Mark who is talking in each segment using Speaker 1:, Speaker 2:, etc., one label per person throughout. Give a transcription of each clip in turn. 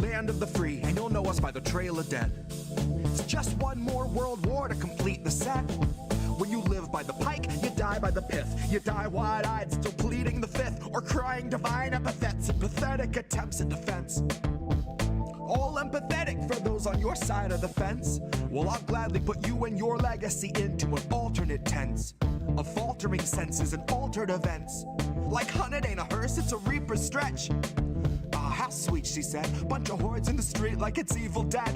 Speaker 1: land of the free, and you'll know us by the trail of dead. It's just one more world war to complete the set. When you live by the pike, you die by the pith. You die wide-eyed, still pleading the fifth, or crying divine epithets and pathetic attempts at defense. All empathetic for those on your side of the fence. Well, I'll gladly put you and your legacy into an alternate tense of faltering senses and altered events. Like hun, it ain't a hearse, it's a reaper's stretch. Ah, how sweet, she said. Bunch of hordes in the street like it's Evil Dead,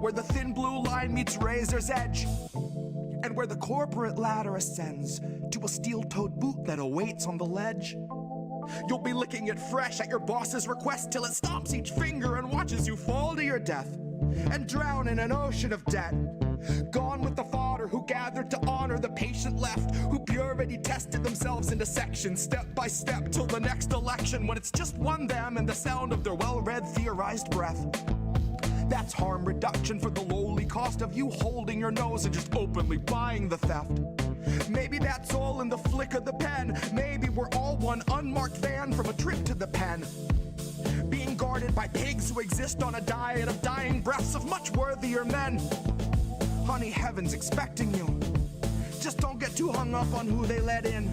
Speaker 1: where the thin blue line meets razor's edge, and where the corporate ladder ascends to a steel-toed boot that awaits on the ledge. You'll be licking it fresh at your boss's request till it stomps each finger and watches you fall to your death and drown in an ocean of debt. Gone with the fodder who gathered to honor the patient left, who purity tested themselves into sections step by step till the next election, when it's just one them and the sound of their well-read theorized breath. That's harm reduction for the lowly cost of you holding your nose and just openly buying the theft. Maybe that's all in the flick of the pen. Maybe we're all one unmarked van from a trip to the pen, being guarded by pigs who exist on a diet of dying breaths of much worthier men. Honey, heaven's expecting you. Just don't get too hung up on who they let in.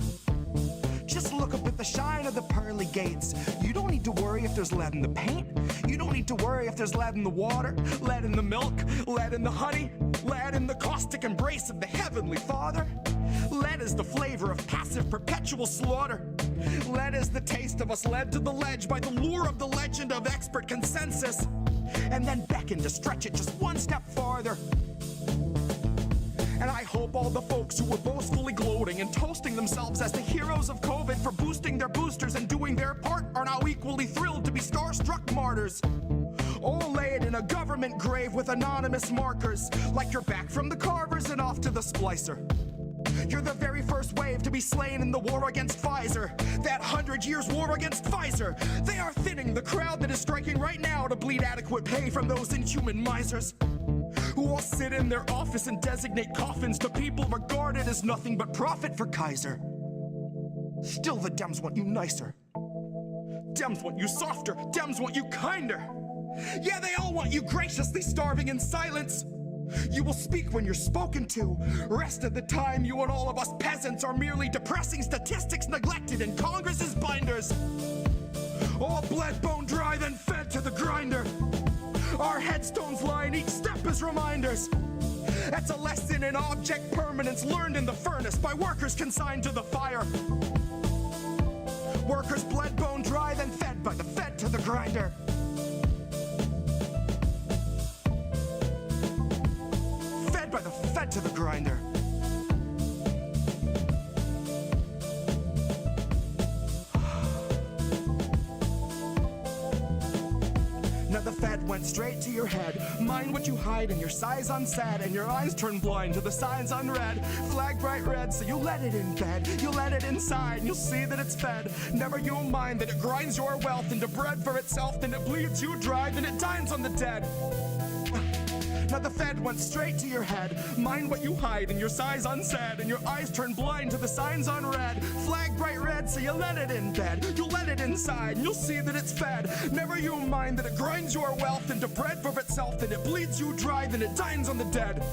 Speaker 1: Just look up at the shine of the pearly gates. You don't need to worry if there's lead in the paint. You don't need to worry if there's lead in the water, lead in the milk, lead in the honey, lead in the caustic embrace of the Heavenly Father. Lead is the flavor of passive perpetual slaughter. Lead is the taste of us led to the ledge by the lure of the legend of expert consensus, and then beckon to stretch it just one step farther. And I hope all the folks who were boastfully gloating and toasting themselves as the heroes of COVID for boosting their boosters and doing their part are now equally thrilled to be starstruck martyrs, all laid in a government grave with anonymous markers, like you're back from the carvers and off to the splicer. You're the very first wave to be slain in the war against Pfizer, that 100 years war against Pfizer. They are thinning the crowd that is striking right now to bleed adequate pay from those inhuman misers, who all sit in their office and designate coffins to people regarded as nothing but profit for Kaiser. Still, the Dems want you nicer. Dems want you softer. Dems want you kinder. Yeah, they all want you graciously starving in silence. You will speak when you're spoken to. Rest of the time, you and all of us peasants are merely depressing statistics neglected in Congress's binders. All bled, bone dry, then fed to the grinder. Our headstones line each step as reminders. That's a lesson in object permanence learned in the furnace by workers consigned to the fire. Workers bled, bone dry, then fed by the fed to the grinder. Fed by the fed to the grinder. Now the Fed went straight to your head. Mind what you hide and your size unsaid, and your eyes turn blind to the signs unread. Flag bright red, so you let it in bed. You let it inside and you'll see that it's fed. Never you mind that it grinds your wealth into bread for itself, then it bleeds you dry, then it dines on the dead. Now the Fed went straight to your head. Mind what you hide and your size unsaid, and your eyes turn blind to the signs unread. Flag bright red, so you let it in bed. You let it inside and you'll see that it's fed. Never you mind that it grinds your wealth into bread for itself, then it bleeds you dry, then it dines on the dead.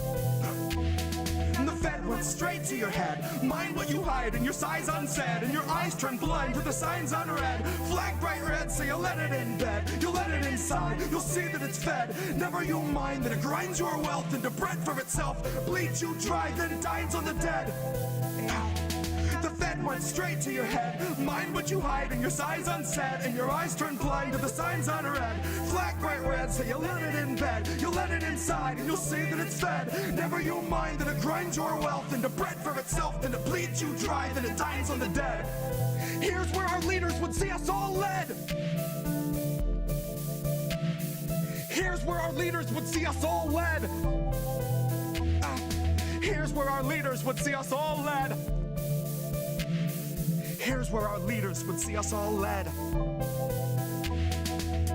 Speaker 1: And the Fed went straight to your head. Mind what you hide and your size unsaid, and your eyes turn blind to the signs unread. Flag bright red, so you let it in bed. You let it inside, you'll see that it's fed. Never you mind that it grinds your wealth into bread for itself, bleeds you dry, then dines on the dead. The Fed went straight to your head. Mind what you hide and your size unsaid, and your eyes turn blind to the signs unread. Flag bright red, so you let it in bed. You let it inside and you'll see that it's fed. Never you mind that it grinds your wealth into bread for itself, then it bleeds you dry, then it dines on the dead. Here's where our leaders would see us all led. Here's where our leaders would see us all led. Here's where our leaders would see us all led. Here's where our leaders would see us all led.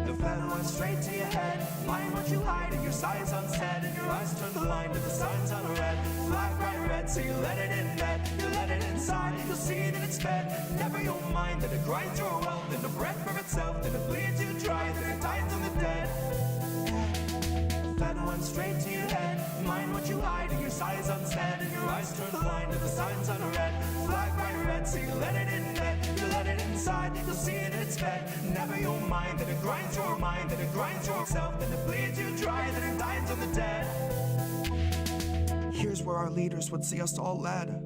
Speaker 1: The Fed went straight to your head. Mind what you hide and your size unsaid, and your eyes turn blind to the signs unread. Flag bright red, so you let it in bed. You let it inside and you'll see that it's fed. Never you'll mind that it grinds your wealth into bread for itself, then it bleeds you dry, then it dines on the straight to your head. Mind what you hide and your size unsaid, and your eyes turn blind to the signs on a red flag bright red. So you let it in bed, you let it inside, you'll see it in its bed. Never your mind, that it grinds your mind, that it grinds yourself, that it bleeds you dry, that it dines on the dead. Here's where our leaders would see us all led.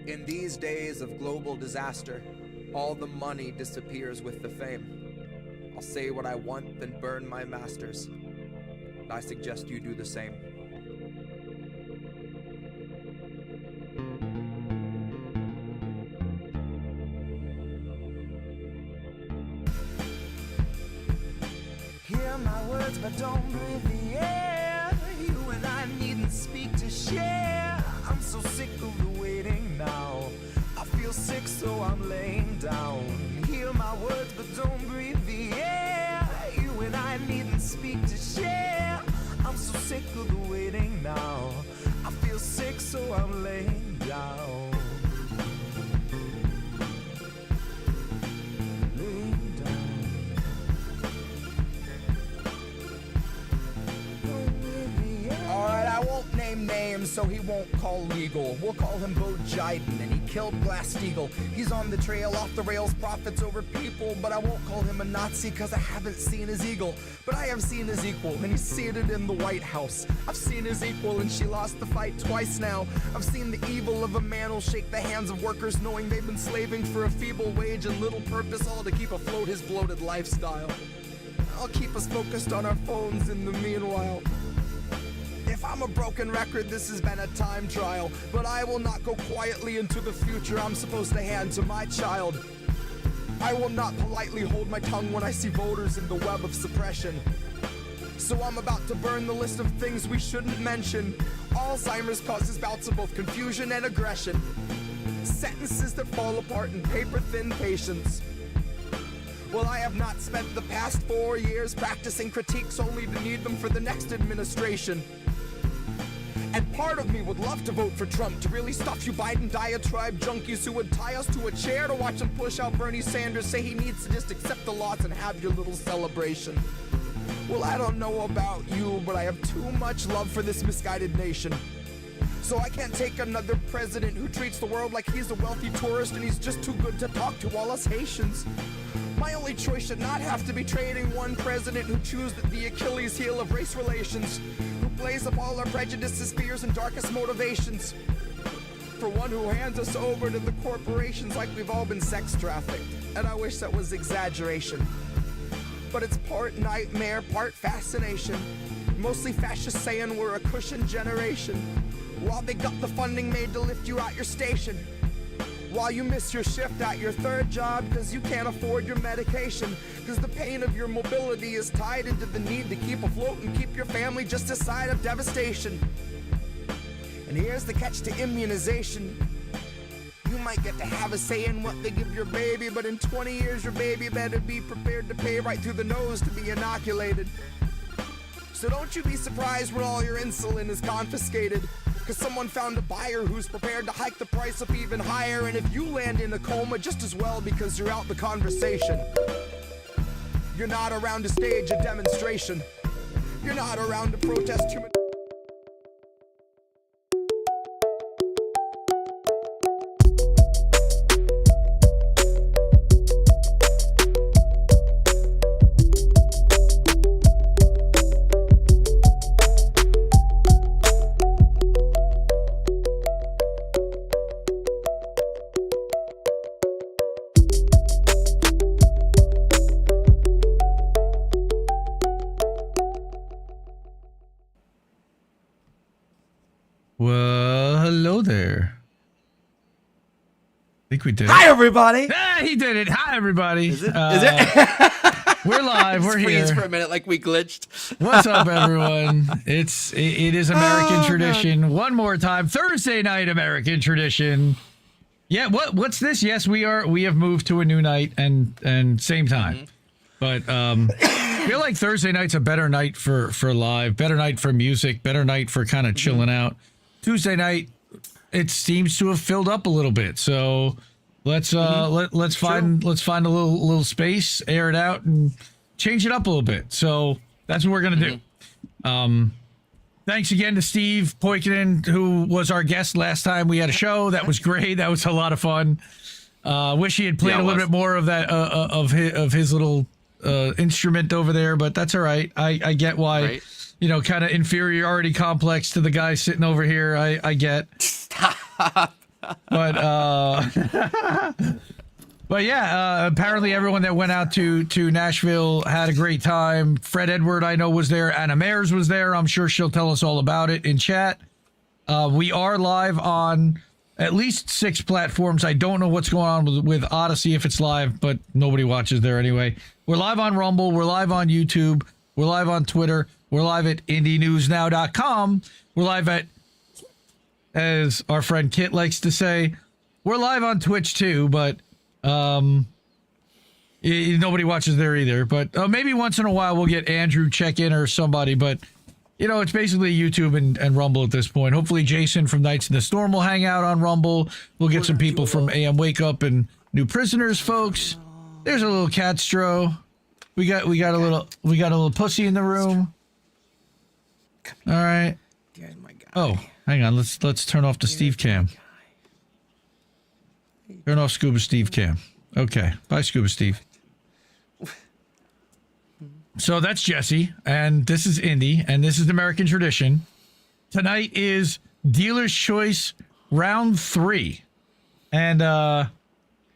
Speaker 1: In these days of global disaster, all the money disappears with the fame. I'll say what I want, then burn my masters. And I suggest you do the same. Hear my words, but don't breathe the air. You and I needn't speak to share. I'm so sick of the waiting now. I feel sick, so I'm laying down. Hear my words, but don't breathe the air. You and I needn't speak to share. I'm so sick of the waiting now. I feel sick, so I'm laying down. Names so he won't call legal. We'll call him Bo Jiden, and he killed Glass-Steagall. He's on the trail, off the rails, profits over people. But I won't call him a Nazi, cause I haven't seen his eagle. But I have seen his equal, and he's seated in the White House. I've seen his equal, and she lost the fight twice now. I've seen the evil of a man who'll shake the hands of workers, knowing they've been slaving for a feeble wage and little purpose, all to keep afloat his bloated lifestyle. I'll keep us focused on our phones in the meanwhile. If I'm a broken record, this has been a time trial, but I will not go quietly into the future I'm supposed to hand to my child. I will not politely hold my tongue when I see voters in the web of suppression. So I'm about to burn the list of things we shouldn't mention. Alzheimer's causes bouts of both confusion and aggression. Sentences that fall apart in paper-thin patience. Well, I have not spent the past 4 years practicing critiques only to need them for the next administration. And part of me would love to vote for Trump to really stuff you Biden diatribe junkies who would tie us to a chair to watch him push out Bernie Sanders, say he needs to just accept the loss and have your little celebration. Well, I don't know about you, but I have too much love for this misguided nation. So I can't take another president who treats the world like he's a wealthy tourist and he's just too good to talk to all us Haitians. My only choice should not have to be trading one president who chews the Achilles heel of race relations, who plays up all our prejudices, fears, and darkest motivations, for one who hands us over to the corporations like we've all been sex trafficked. And I wish that was exaggeration. But it's part nightmare, part fascination. Mostly fascists saying we're a cushion generation, while they got the funding made to lift you out your station. While you miss your shift at your third job because you can't afford your medication, because the pain of your mobility is tied into the need to keep afloat and keep your family just a side of devastation. And here's the catch to immunization. You might get to have a say in what they give your baby, but in 20 years your baby better be prepared to pay right through the nose to be inoculated. So don't you be surprised when all your insulin is confiscated, because someone found a buyer who's prepared to hike the price up even higher. And if you land in a coma, just as well, because you're out the conversation. You're not around to stage a demonstration. You're not around to protest human...
Speaker 2: Well, hello there. I think we did.
Speaker 3: Hi, everybody.
Speaker 2: Ah, he did it. Hi, everybody.
Speaker 3: Is it?
Speaker 2: We're live. We're here.
Speaker 3: Freeze for a minute, like we glitched.
Speaker 2: What's up, everyone? It is American tradition.
Speaker 3: God.
Speaker 2: One more time, Thursday night American tradition. Yeah, what's this? Yes, we have moved to a new night and same time. But I feel like Thursday night's a better night for live, better night for music, better night for kind of chilling out. Tuesday night, it seems to have filled up a little bit. So let's find a little space, air it out, and change it up a little bit. So that's what we're gonna do. Thanks again to Steve Poikinen, who was our guest last time we had a show. That was great. That was a lot of fun. Wish he had played a little bit more of that of his little instrument over there, but that's all right. I get why. Right. Kind of inferiority complex to the guy sitting over here. I get. Stop. But yeah, apparently everyone that went out to Nashville had a great time. Fred Edward, I know, was there. Anna Mayers was there. I'm sure she'll tell us all about it in chat. We are live on at least 6 platforms. I don't know what's going on with Odyssey if it's live, but nobody watches there anyway. We're live on Rumble. We're live on YouTube. We're live on Twitter. We're live at IndieNewsNow.com. We're live at, as our friend Kit likes to say, we're live on Twitch too, but nobody watches there either. But maybe once in a while we'll get Andrew check in or somebody, but it's basically YouTube and Rumble at this point. Hopefully Jason from Nights in the Storm will hang out on Rumble. We'll get some people from AM Wake Up and New Prisoners folks. There's a little Catstro. We got a little pussy in the room. All right.
Speaker 3: There's my guy.
Speaker 2: Oh, hang on. Let's turn off the Steve cam. Turn off Scuba Steve cam. Okay. Bye, Scuba Steve. So that's Jesse, and this is Indy, and this is American Tradition. Tonight is Dealer's Choice Round 3. And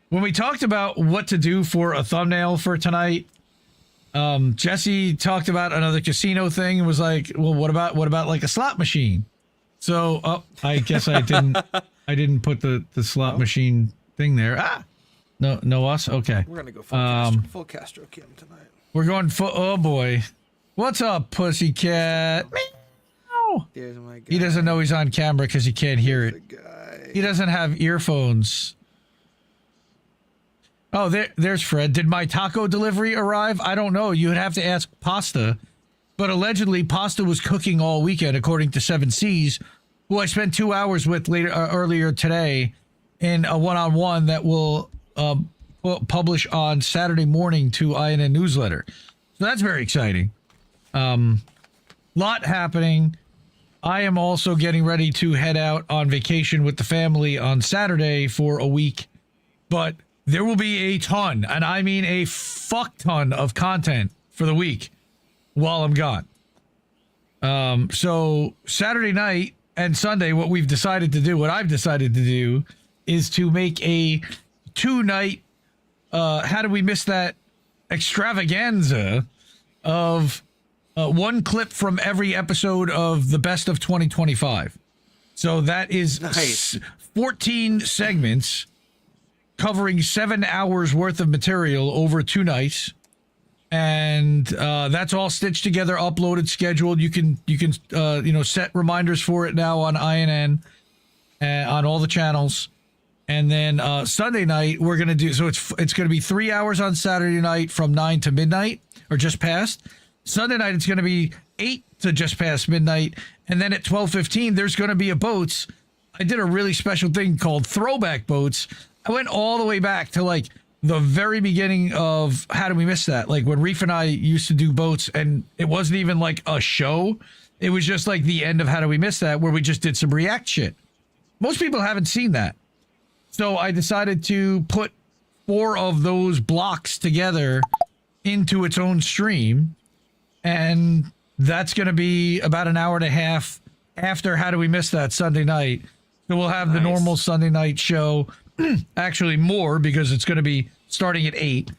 Speaker 2: when we talked about what to do for a thumbnail for tonight, Jesse talked about another casino thing and was like, well, what about like a slot machine? So I guess I didn't put the slot machine thing there. No us? Okay.
Speaker 3: We're gonna go full Castro Kim tonight.
Speaker 2: We're going full. Oh boy, what's up, pussycat? Meow.
Speaker 3: There's my guy.
Speaker 2: He doesn't know he's on camera because he can't hear it. He doesn't have earphones. Oh, there's Fred. Did my taco delivery arrive? I don't know. You would have to ask Pasta. But allegedly, Pasta was cooking all weekend, according to 7Cs, who I spent 2 hours with earlier today in a one-on-one that will publish on Saturday morning to INN newsletter. So that's very exciting. Lot happening. I am also getting ready to head out on vacation with the family on Saturday for a week. But there will be a ton, and I mean a fuck ton of content for the week while I'm gone. So Saturday night and Sunday, what I've decided to do is to make a 2-night How Did We Miss That extravaganza of one clip from every episode of the Best of 2025. So that is
Speaker 3: nice.
Speaker 2: 14 segments covering 7 hours worth of material over 2 nights. And that's all stitched together, uploaded, scheduled. You can set reminders for it now on INN on all the channels. And then Sunday night we're gonna do, so it's gonna be 3 hours on Saturday night from 9 to midnight or just past. Sunday night it's gonna be 8 to just past midnight, and then at 12:15 there's gonna be a boats. I did a really special thing called Throwback Boats. I went all the way back to like the very beginning of How Did We Miss That? Like when Reef and I used to do boats, and it wasn't even like a show. It was just like the end of How Did We Miss That, where we just did some react shit. Most people haven't seen that. So I decided to put 4 of those blocks together into its own stream. And that's going to be about an hour and a half after How Did We Miss That Sunday night. So we'll have the normal Sunday night show. Actually more, because it's going to be starting at 8.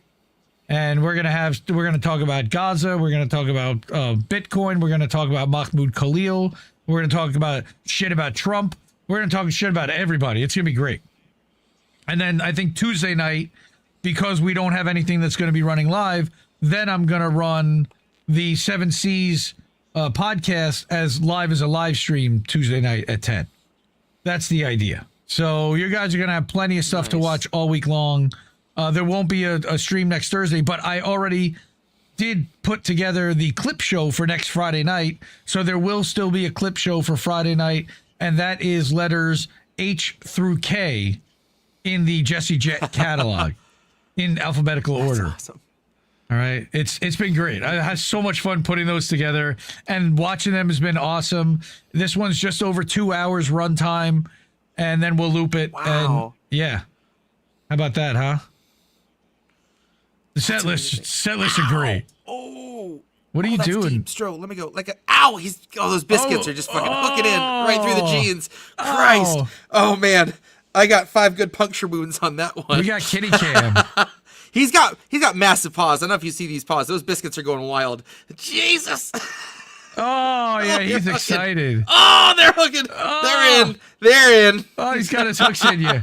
Speaker 2: And we're going to talk about Gaza. We're going to talk about Bitcoin. We're going to talk about Mahmoud Khalil. We're going to talk about shit about Trump. We're going to talk shit about everybody. It's going to be great. And then I think Tuesday night, because we don't have anything that's going to be running live, then I'm going to run the 7Cs podcast as live as a live stream Tuesday night at 10. That's the idea. So you guys are going to have plenty of stuff to watch all week long. There won't be a stream next Thursday, but I already did put together the clip show for next Friday night. So there will still be a clip show for Friday night, and that is letters H through K in the Jesse Jett catalog in alphabetical order.
Speaker 3: Awesome.
Speaker 2: All right. It's been great. I had so much fun putting those together, and watching them has been awesome. This one's just over 2 hours runtime, and then we'll loop it.
Speaker 3: Wow.
Speaker 2: And yeah. How about that, huh? The set lists are great.
Speaker 3: Oh.
Speaker 2: What are you
Speaker 3: that's
Speaker 2: doing?
Speaker 3: Deep stroke. Let me go. Ow! Those biscuits are just fucking hooking in right through the jeans. Christ. Oh man. I got 5 good puncture wounds on that one.
Speaker 2: We got kitty cam.
Speaker 3: He's got massive paws. I don't know if you see these paws. Those biscuits are going wild. Jesus.
Speaker 2: Oh yeah, he's excited.
Speaker 3: Oh, they're hooking. Oh. They're in.
Speaker 2: Oh, he's got his hooks in you.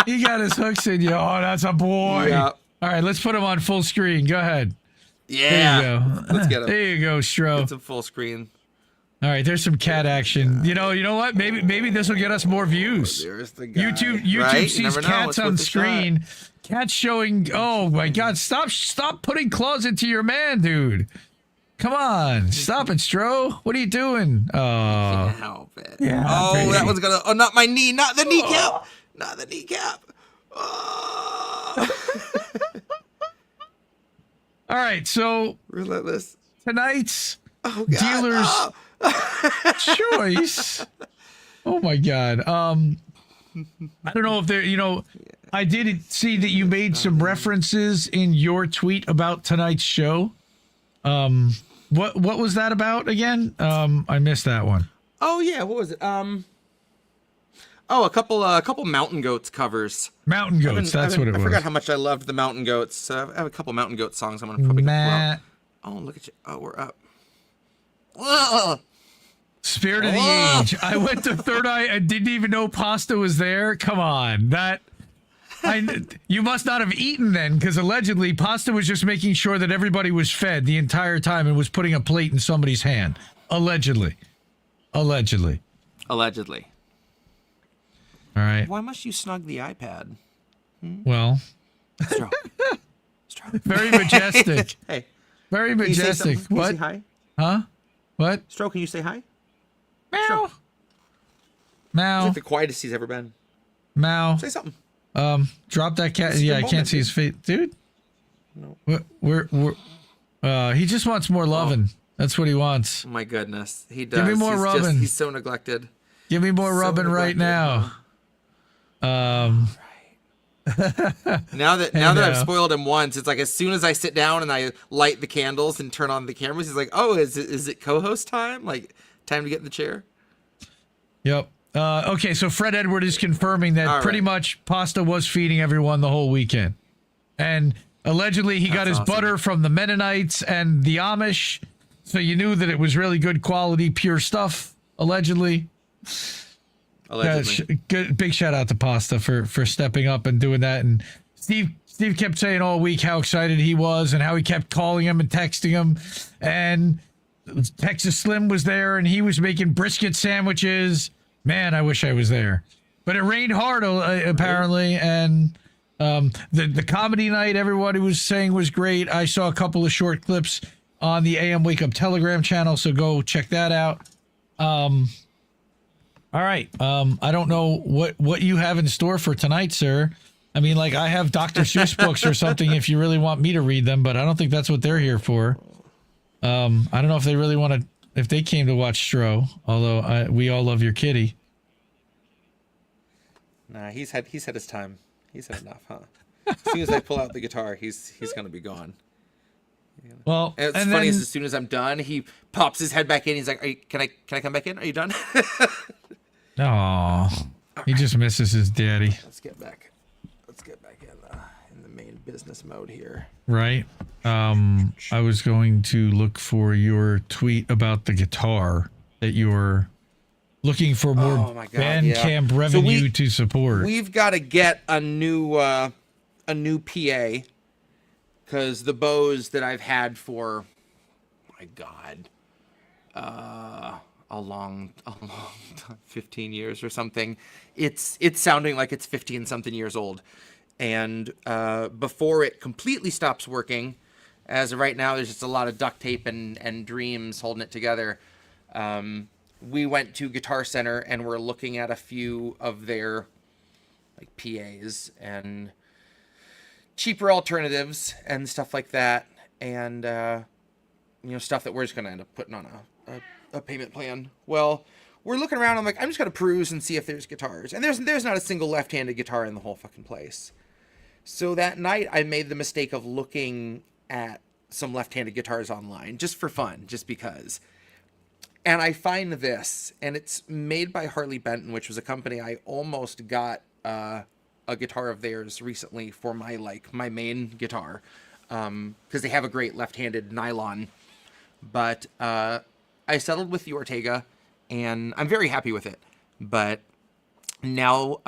Speaker 2: He got his hooks in you. Oh, that's a boy.
Speaker 3: Yeah.
Speaker 2: All right, let's put him on full screen. Go ahead.
Speaker 3: Yeah.
Speaker 2: There you go.
Speaker 3: Let's get him.
Speaker 2: There you go, Stro.
Speaker 3: It's a full screen.
Speaker 2: All right, there's some cat action. You know what? Maybe this will get us more views.
Speaker 3: There's the guy.
Speaker 2: YouTube
Speaker 3: right?
Speaker 2: sees cats on screen. Cats showing. Oh my God! Stop putting claws into your man, dude. Come on, stop it, Stro. What are you doing? Oh,
Speaker 3: help it.
Speaker 2: Yeah.
Speaker 3: Oh,
Speaker 2: baby.
Speaker 3: that one's gonna. Oh, not my knee. Not the kneecap. Not the kneecap. Oh.
Speaker 2: All right, so
Speaker 3: Relentless.
Speaker 2: tonight's
Speaker 3: dealer's
Speaker 2: choice. Oh my God. I don't know if there. I did see that you made some references in your tweet about tonight's show. What was that about again? I missed that one.
Speaker 3: Oh yeah, what was it? Oh, a couple Mountain Goats covers.
Speaker 2: Mountain Goats, that's what it was.
Speaker 3: I forgot how much I loved the Mountain Goats. I have a couple Mountain Goat songs I'm gonna probably pull out. Oh, look at you! Oh, we're up. Whoa.
Speaker 2: Spirit of the Age. I went to Third Eye and didn't even know Pasta was there. Come on, you must not have eaten then, because allegedly Pasta was just making sure that everybody was fed the entire time and was putting a plate in somebody's hand. Allegedly.
Speaker 3: Allegedly.
Speaker 2: All right.
Speaker 3: Why must you snug the iPad?
Speaker 2: Well.
Speaker 3: Stro.
Speaker 2: Very majestic.
Speaker 3: Hey.
Speaker 2: Very majestic.
Speaker 3: Can
Speaker 2: What?
Speaker 3: you say hi?
Speaker 2: Huh? What?
Speaker 3: Stro, can you say hi?
Speaker 2: Meow.
Speaker 3: Stro.
Speaker 2: Meow.
Speaker 3: It's like the quietest he's ever been.
Speaker 2: Meow.
Speaker 3: Say something.
Speaker 2: Drop that cat.
Speaker 3: It's
Speaker 2: Yeah, I
Speaker 3: the
Speaker 2: can't see his face, dude. No. He just wants more loving. That's what he wants.
Speaker 3: Oh my goodness, he does.
Speaker 2: Give me more rubbing.
Speaker 3: He's so neglected.
Speaker 2: Give me more rubbing right now.
Speaker 3: Now that I've spoiled him once, it's like as soon as I sit down and I light the candles and turn on the cameras, he's like, "Oh, is it co-host time? Like time to get in the chair?"
Speaker 2: Yep. Okay, so Fred Edward is confirming that pretty much Pasta was feeding everyone the whole weekend, and allegedly he got his butter from the Mennonites and the Amish, so you knew that it was really good quality, pure stuff. Allegedly. Big shout out to Pasta for stepping up and doing that. And Steve kept saying all week how excited he was and how he kept calling him and texting him. And Texas Slim was there and he was making brisket sandwiches. Man, I wish I was there. But it rained hard apparently, and the comedy night everybody was saying was great. I saw a couple of short clips on the AM Wake Up Telegram channel, so go check that out. All right. I don't know what you have in store for tonight, sir. I mean, like, I have Dr. Seuss books or something if you really want me to read them, but I don't think that's what they're here for. I don't know if they really want to, if they came to watch Stro, although we all love your kitty.
Speaker 3: Nah, he's had his time. He's had enough, huh? As soon as I pull out the guitar, he's gonna be gone.
Speaker 2: Well,
Speaker 3: and it's funny is as soon as I'm done, he pops his head back in. He's like, "Can I come back in? Are you done?"
Speaker 2: Oh, he just misses his daddy.
Speaker 3: Let's get back in the main business mode here.
Speaker 2: Right. I was going to look for your tweet about the guitar that you're looking for more Bandcamp revenue to support.
Speaker 3: We've got to get a new PA because the bows that I've had for, my God, a long 15 years or something. It's sounding like it's 15 something years old. And before it completely stops working, as of right now, there's just a lot of duct tape and dreams holding it together. We went to Guitar Center and we're looking at a few of their like PAs and cheaper alternatives and stuff like that. And, stuff that we're just going to end up putting on a payment plan. Well, we're looking around. I'm like, I'm just going to peruse and see if there's guitars. And there's not a single left-handed guitar in the whole fucking place. So that night I made the mistake of looking at some left-handed guitars online just for fun, just because. And I find this, and it's made by Harley Benton, which was a company I almost got a guitar of theirs recently for my main guitar, because they have a great left-handed nylon. But I settled with the Ortega, and I'm very happy with it. But now,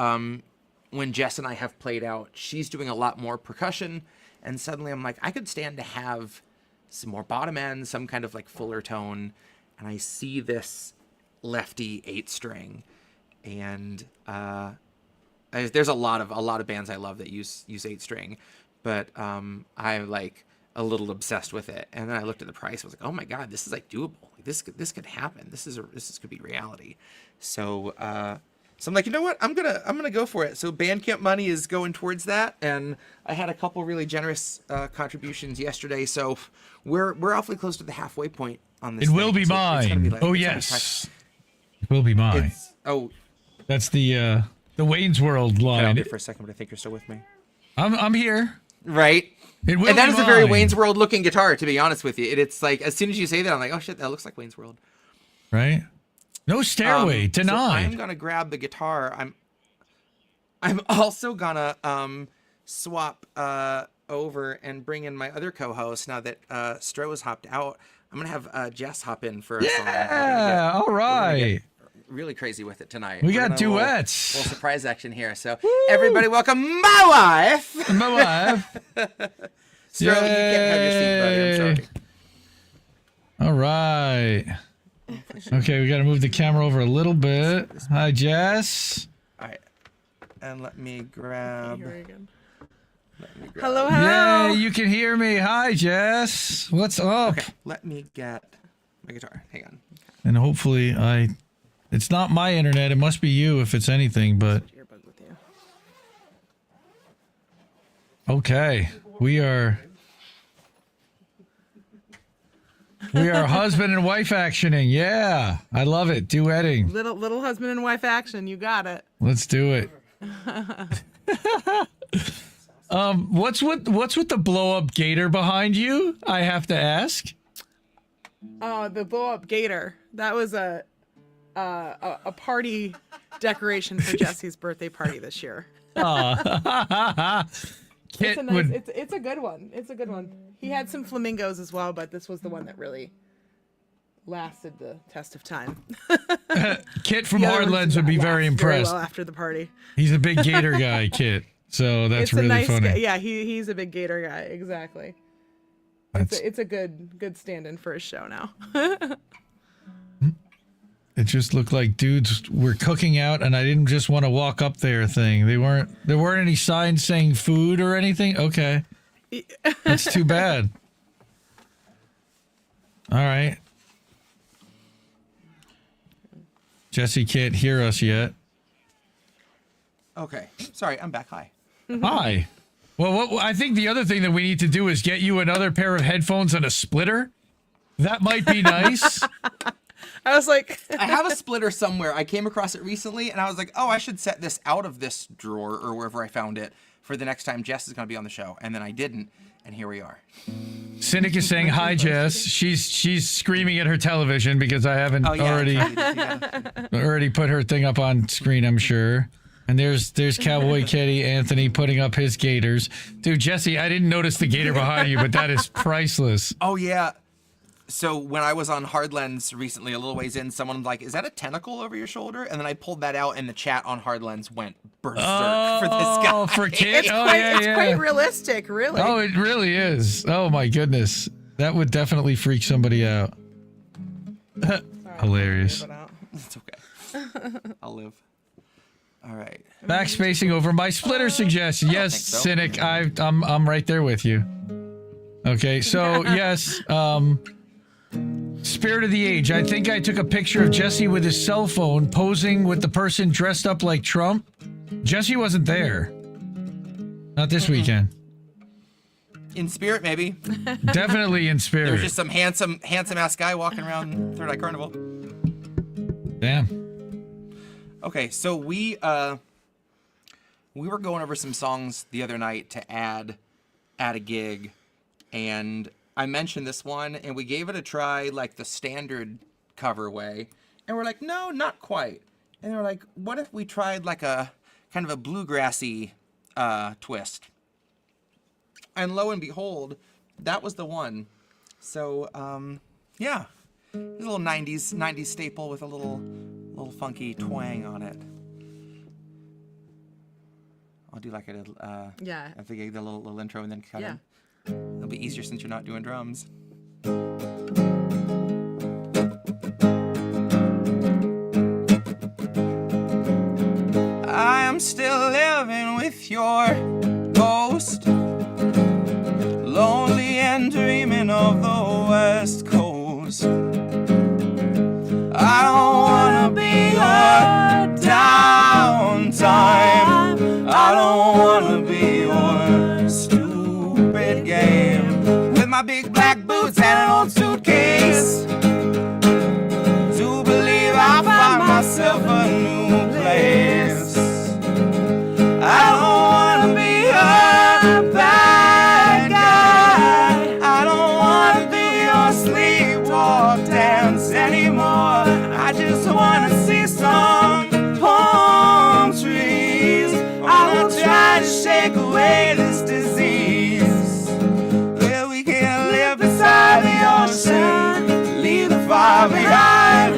Speaker 3: when Jess and I have played out, she's doing a lot more percussion, and suddenly I'm like, I could stand to have some more bottom end, some kind of like fuller tone, and I see this lefty 8-string, and there's a lot of bands I love that use 8-string, but I'm like a little obsessed with it. And then I looked at the price. I was like, oh my god, this is like doable. Like, this could happen. This could be reality. So I'm like, you know what? I'm gonna go for it. So Bandcamp money is going towards that, and I had a couple really generous contributions yesterday. So we're awfully close to the halfway point on this.
Speaker 2: It will be mine. Oh yes, it will be mine. That's the Wayne's World line.
Speaker 3: For a second, but I think you're still with me.
Speaker 2: I'm here.
Speaker 3: Right.
Speaker 2: It will
Speaker 3: and that
Speaker 2: be
Speaker 3: is
Speaker 2: mine.
Speaker 3: a very Wayne's World looking guitar, to be honest with you. It's like, as soon as you say that, I'm like, oh shit, that looks like Wayne's World.
Speaker 2: Right. No stairway denied.
Speaker 3: So I'm gonna grab the guitar. I'm also gonna swap over and bring in my other co-host now that Stroh's hopped out. I'm gonna have Jess hop in for a song.
Speaker 2: Yeah. All right.
Speaker 3: Really crazy with it tonight.
Speaker 2: We got duets.
Speaker 3: Little surprise action here. So everybody, welcome my wife.
Speaker 2: My wife.
Speaker 3: Stroh, you can't have your seat, buddy. I'm sorry.
Speaker 2: All right. Okay, we got to move the camera over a little bit. Hi, Jess.
Speaker 3: All right. And let me grab.
Speaker 4: Hello, hello.
Speaker 2: Yeah, you can hear me. Hi, Jess. What's up?
Speaker 3: Okay, let me get my guitar. Hang on.
Speaker 2: And hopefully it's not my internet. It must be you if it's anything, but. Okay. We are husband and wife actioning. Yeah. I love it. Duetting.
Speaker 4: Little husband and wife action. You got it.
Speaker 2: Let's do it. What's with the blow up gator behind you? I have to ask.
Speaker 4: Oh, the blow up gator. That was a party decoration for Jesse's birthday party this year. It's a good one. It's a good one. He had some flamingos as well, but this was the one that really lasted the test of time.
Speaker 2: Kit from Hardlands would be very impressed.
Speaker 4: Very well after the party.
Speaker 2: He's a big gator guy, Kit. So that's really
Speaker 4: nice
Speaker 2: funny.
Speaker 4: Yeah, he's a big gator guy. Exactly. It's a good stand-in for his show now.
Speaker 2: It just looked like dudes were cooking out, and I didn't just want to walk up there thing. There weren't any signs saying food or anything? Okay. That's too bad. All right. Jesse can't hear us yet.
Speaker 3: Okay. Sorry, I'm back. Hi.
Speaker 2: Hi. Well, I think the other thing that we need to do is get you another pair of headphones and a splitter. That might be nice.
Speaker 4: I was like...
Speaker 3: I have a splitter somewhere. I came across it recently, and I was like, oh, I should set this out of this drawer or wherever I found it for the next time Jess is going to be on the show. And then I didn't, and here we are.
Speaker 2: Cynic is saying, hi, Jess. She's screaming at her television because I haven't already put her thing up on screen, I'm sure. And there's Cowboy Kitty Anthony putting up his gators. Dude, Jesse, I didn't notice the gator behind you, but that is priceless.
Speaker 3: Oh, yeah. So when I was on Hardlands recently, a little ways in, someone was like, is that a tentacle over your shoulder? And then I pulled that out, and the chat on Hardlands went berserk for this guy.
Speaker 2: Oh, for Kit?
Speaker 4: It's quite realistic, really.
Speaker 2: Oh, it really is. Oh, my goodness. That would definitely freak somebody out.
Speaker 4: Sorry, Sorry,
Speaker 2: Hilarious.
Speaker 4: I can't
Speaker 3: It's okay. I'll live. All right.
Speaker 2: Backspacing over my splitter suggestion. Yes,
Speaker 3: think so.
Speaker 2: Cynic, I'm right there with you. Okay, so yes, Spirit of the Age. I think I took a picture of Jesse with his cell phone posing with the person dressed up like Trump. Jesse wasn't there. Not this weekend.
Speaker 3: In spirit, maybe.
Speaker 2: Definitely in
Speaker 3: There's
Speaker 2: spirit.
Speaker 3: just some handsome ass guy walking around Third Eye Carnival.
Speaker 2: Damn.
Speaker 3: Okay, so we were going over some songs the other night to add a gig, and I mentioned this one, and we gave it a try, like the standard cover way, and we're like, no, not quite. And they're like, what if we tried like a kind of a bluegrassy twist? And lo and behold, that was the one. So yeah, it's a little 90s staple with a little funky twang on it. I'll do like a
Speaker 4: Yeah.
Speaker 3: at the gig, the little intro, and then cut
Speaker 4: Yeah.
Speaker 3: in. It'll be easier since you're not doing drums. I am still living with your ghost, lonely and dreaming of the West Coast. I don't wanna be your downtime. I don't wanna be your stupid game. With my big black boots and an old suitcase, to believe I'll find myself a new place. I don't wanna be a bad guy. I don't wanna do your sleepwalk dance anymore. I just wanna see some palm trees. I will try to shake away this disease. Where we can live beside the ocean, leave the fire behind,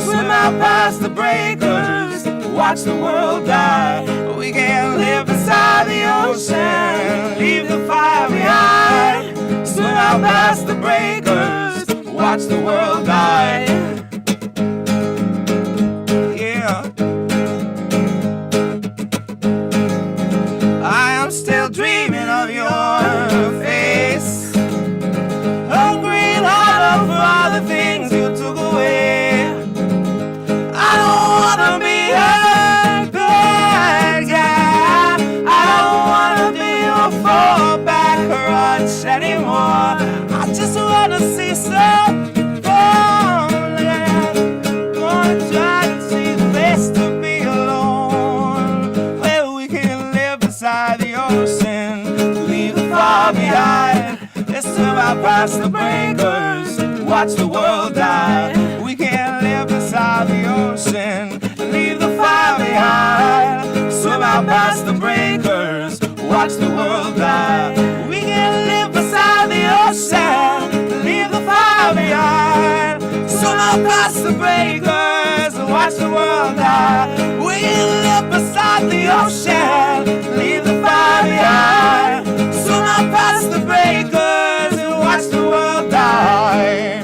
Speaker 3: swim out past the breakers, watch the world die. We can live beside the ocean, leave the fire behind, swim out past the breakers, watch the world die. Yeah. I am still dreaming of your face, hungry and hollow for all the things you took away. I don't wanna be a good guy. I don't wanna be your fallback crutch anymore. I just wanna see some falling. Gonna try to see the best to be alone, where we can live beside the ocean, leave the far behind. Let's swim out past the breakers, watch the world die. We can live beside the ocean, leave the fire behind, swim out past the breakers, watch the world die. We can live beside the ocean, leave the fire behind, swim out past the breakers, watch the world die. We can live beside the ocean, leave the fire behind, swim out past the breakers, and watch the world die.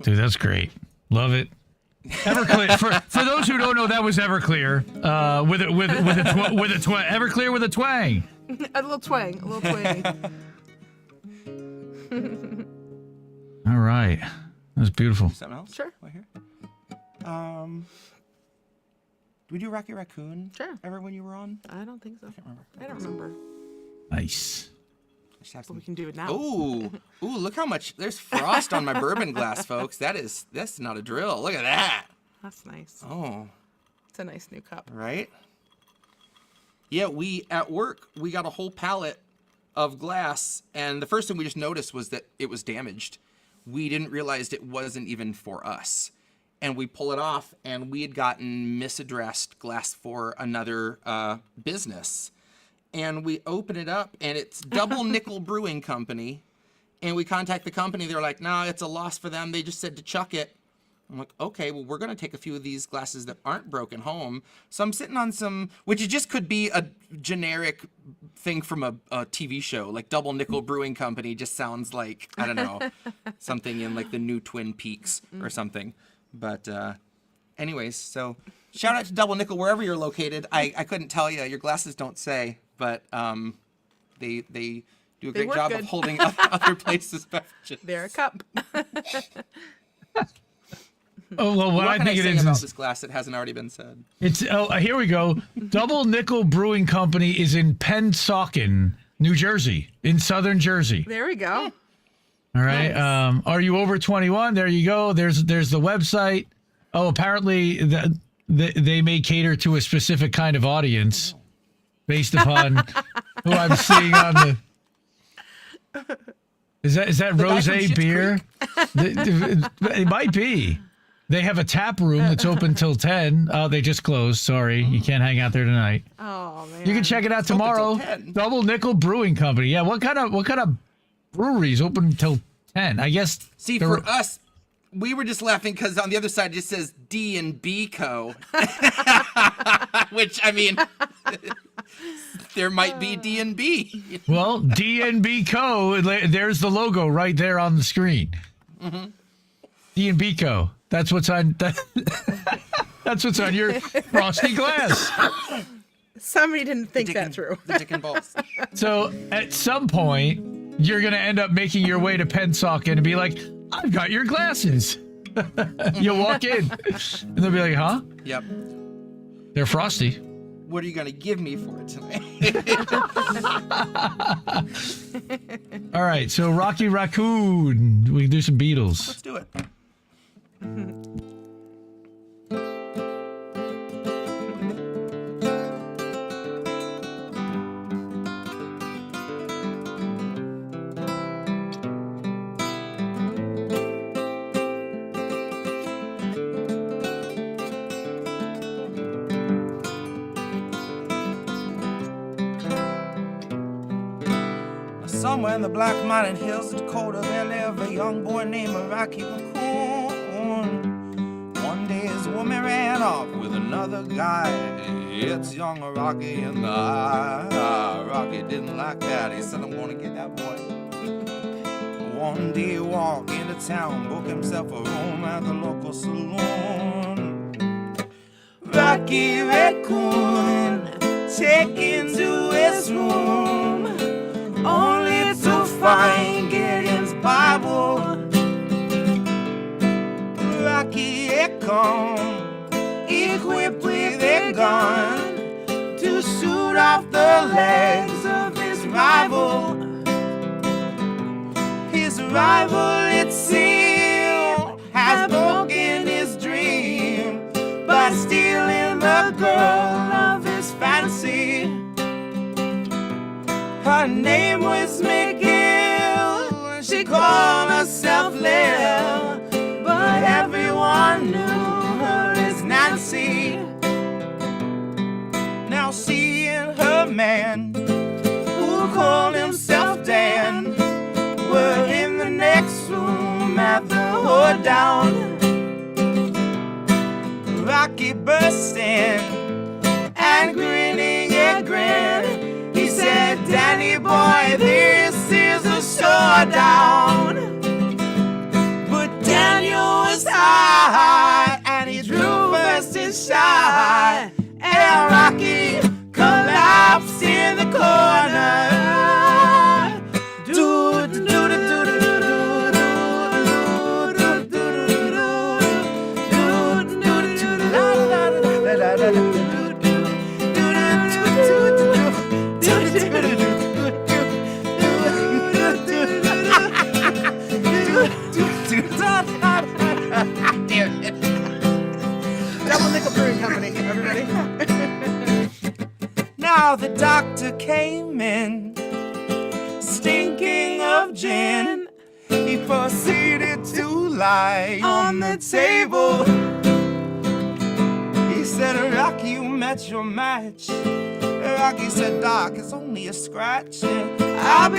Speaker 2: Dude, that's great. Love it. Everclear. For those who don't know, that was Everclear. With a twang. Everclear with a twang.
Speaker 4: A little twang, a little twangy.
Speaker 2: All right. That was beautiful.
Speaker 3: Something else?
Speaker 4: Sure.
Speaker 3: Right here. Do we do Rocky Raccoon?
Speaker 4: Sure.
Speaker 3: Ever when you were on?
Speaker 4: I don't think so.
Speaker 3: Remember.
Speaker 4: I don't remember.
Speaker 2: Nice.
Speaker 3: Just have
Speaker 4: But we
Speaker 3: some...
Speaker 4: can do it now.
Speaker 3: Ooh, look how much there's frost on my bourbon glass, folks. That's not a drill. Look at that.
Speaker 4: That's nice.
Speaker 3: Oh,
Speaker 4: It's a nice new cup.
Speaker 3: right? Yeah, we at work, we got a whole pallet of glass, and the first thing we just noticed was that it was damaged. We didn't realize it wasn't even for us. And we pull it off, and we had gotten misaddressed glass for another business. And we open it up, and it's Double Nickel Brewing Company. And we contact the company. They're like, no, it's a loss for them. They just said to chuck it. I'm like, okay, well, we're going to take a few of these glasses that aren't broken home. So I'm sitting on some, which it just could be a generic thing from a TV show, like Double Nickel Brewing Company just sounds like, I don't know, something in like the new Twin Peaks or something. But anyways, so shout out to Double Nickel wherever you're located. I couldn't tell you. Your glasses don't say, but they do a great job of holding other places' beverages.
Speaker 4: They're a cup.
Speaker 2: Oh, well, what I
Speaker 3: can
Speaker 2: think it
Speaker 3: say
Speaker 2: is
Speaker 3: about this glass that hasn't already been said?
Speaker 2: It's here we go. Double Nickel Brewing Company is in Pennsauken, New Jersey, in southern Jersey.
Speaker 4: There we go.
Speaker 2: All right.
Speaker 4: Nice.
Speaker 2: Are you over 21? There you go. There's the website. Oh, apparently they may cater to a specific kind of audience based upon who I'm seeing on the. Is that rosé beer? It might be. They have a tap room that's open till 10. Oh, they just closed. Sorry. You can't hang out there tonight.
Speaker 4: Oh man.
Speaker 2: You can check it out tomorrow. Double Nickel Brewing Company. Yeah, what kind of breweries open until 10? I guess.
Speaker 3: See, for us, we were just laughing because on the other side it just says D&B Co. Which, I mean, there might be D&B.
Speaker 2: Well, D&B Co. There's the logo right there on the screen. Mm-hmm. D&B Co. That's what's on. That's what's on your frosty glass.
Speaker 4: Somebody didn't think that through.
Speaker 3: The dick and balls.
Speaker 2: So at some point, you're gonna end up making your way to Pennsauken and be like, "I've got your glasses." You'll walk in, and they'll be like, "Huh?"
Speaker 3: Yep.
Speaker 2: They're frosty.
Speaker 3: What are you gonna give me for it tonight?
Speaker 2: All right, so Rocky Raccoon. We can do some Beatles.
Speaker 3: Let's do it. Somewhere in the Black Mountain Hills of Dakota, there lived a young boy named Rocky Raccoon. One day his woman ran off with another guy. It's young Rocky in the eye. Rocky didn't like that. He said, I'm gonna get that boy. One day he walked into town, booked himself a room at the local saloon. Rocky Raccoon taken to his room, only to find Gideon's Bible. Rocky had come, equipped with a gun, to shoot off the legs of his rival. His rival, it seemed, has broken his dream by stealing the girl of his fancy. Her name was McGill, she called herself Lil, but everyone knew her as Nancy. Now she and her man, who called himself Dan, were in the next room at the hoedown. Rocky burst in, and grinning a grin, he said, Danny boy, this is a showdown. But Daniel was high, and he drew first his shot, and Rocky collapsed in the corner.
Speaker 4: Double Nickel Brewing Company, everybody.
Speaker 3: Now the doctor came in, stinking of gin. He proceeded to lie on the table. He said, Rocky, you met your match. Rocky said, Doc, it's only a scratch. And I'll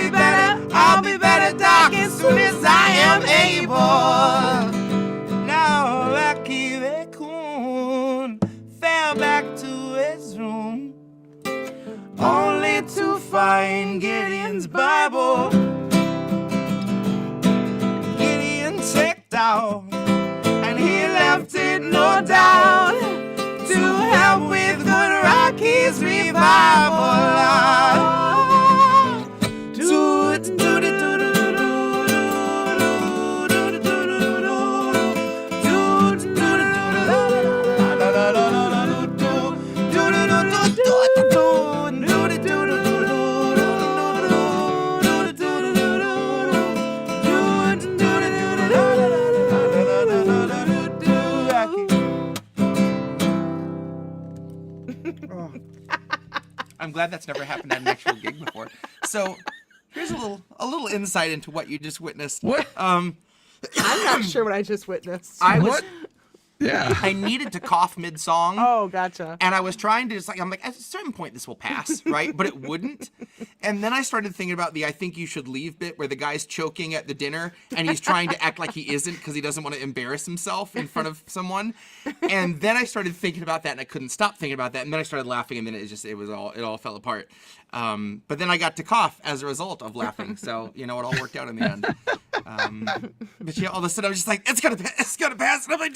Speaker 3: be better, Doc, as soon as I am able. Now Rocky Raccoon fell back to his room, only to find Gideon's Bible. Gideon checked out, and he left it, no doubt, to help with good Rocky's revival. I'm glad that's never happened at an actual gig before. So here's a little insight into what you just witnessed.
Speaker 2: What?
Speaker 4: I'm not sure what I just witnessed.
Speaker 2: Yeah.
Speaker 3: I needed to cough mid-song.
Speaker 4: Oh, gotcha.
Speaker 3: And I was trying to I'm like, at a certain point this will pass, right? But it wouldn't. And then I started thinking about the I think you should leave bit where the guy's choking at the dinner and he's trying to act like he isn't because he doesn't want to embarrass himself in front of someone. And then I started thinking about that and I couldn't stop thinking about that. And then I started laughing and then it all fell apart. But then I got to cough as a result of laughing. So, it all worked out in the end. But yeah, all of a sudden I was just like, it's gonna pass. And I'm like,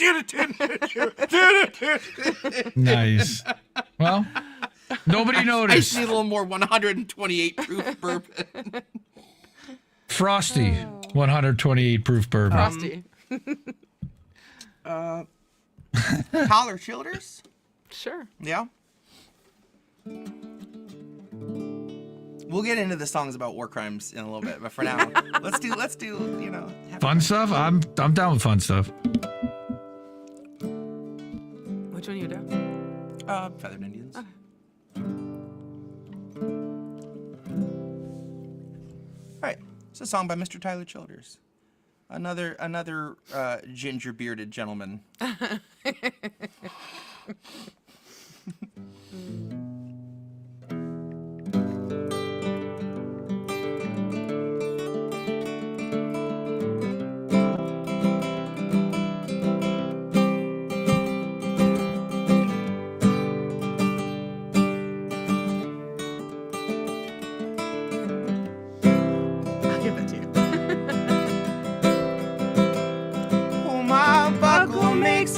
Speaker 2: Nice. Well, nobody
Speaker 3: I
Speaker 2: noticed.
Speaker 3: just need a little more 128 proof bourbon.
Speaker 2: Frosty, 128 proof bourbon.
Speaker 4: Frosty.
Speaker 3: Collar Childers?
Speaker 4: Sure.
Speaker 3: Yeah. We'll get into the songs about war crimes in a little bit, but for now, let's do
Speaker 2: Fun stuff? I'm down with fun stuff.
Speaker 4: Which one you do?
Speaker 3: Feathered Indians.
Speaker 4: Okay.
Speaker 3: All right, it's a song by Mr. Tyler Childers, another ginger bearded gentleman.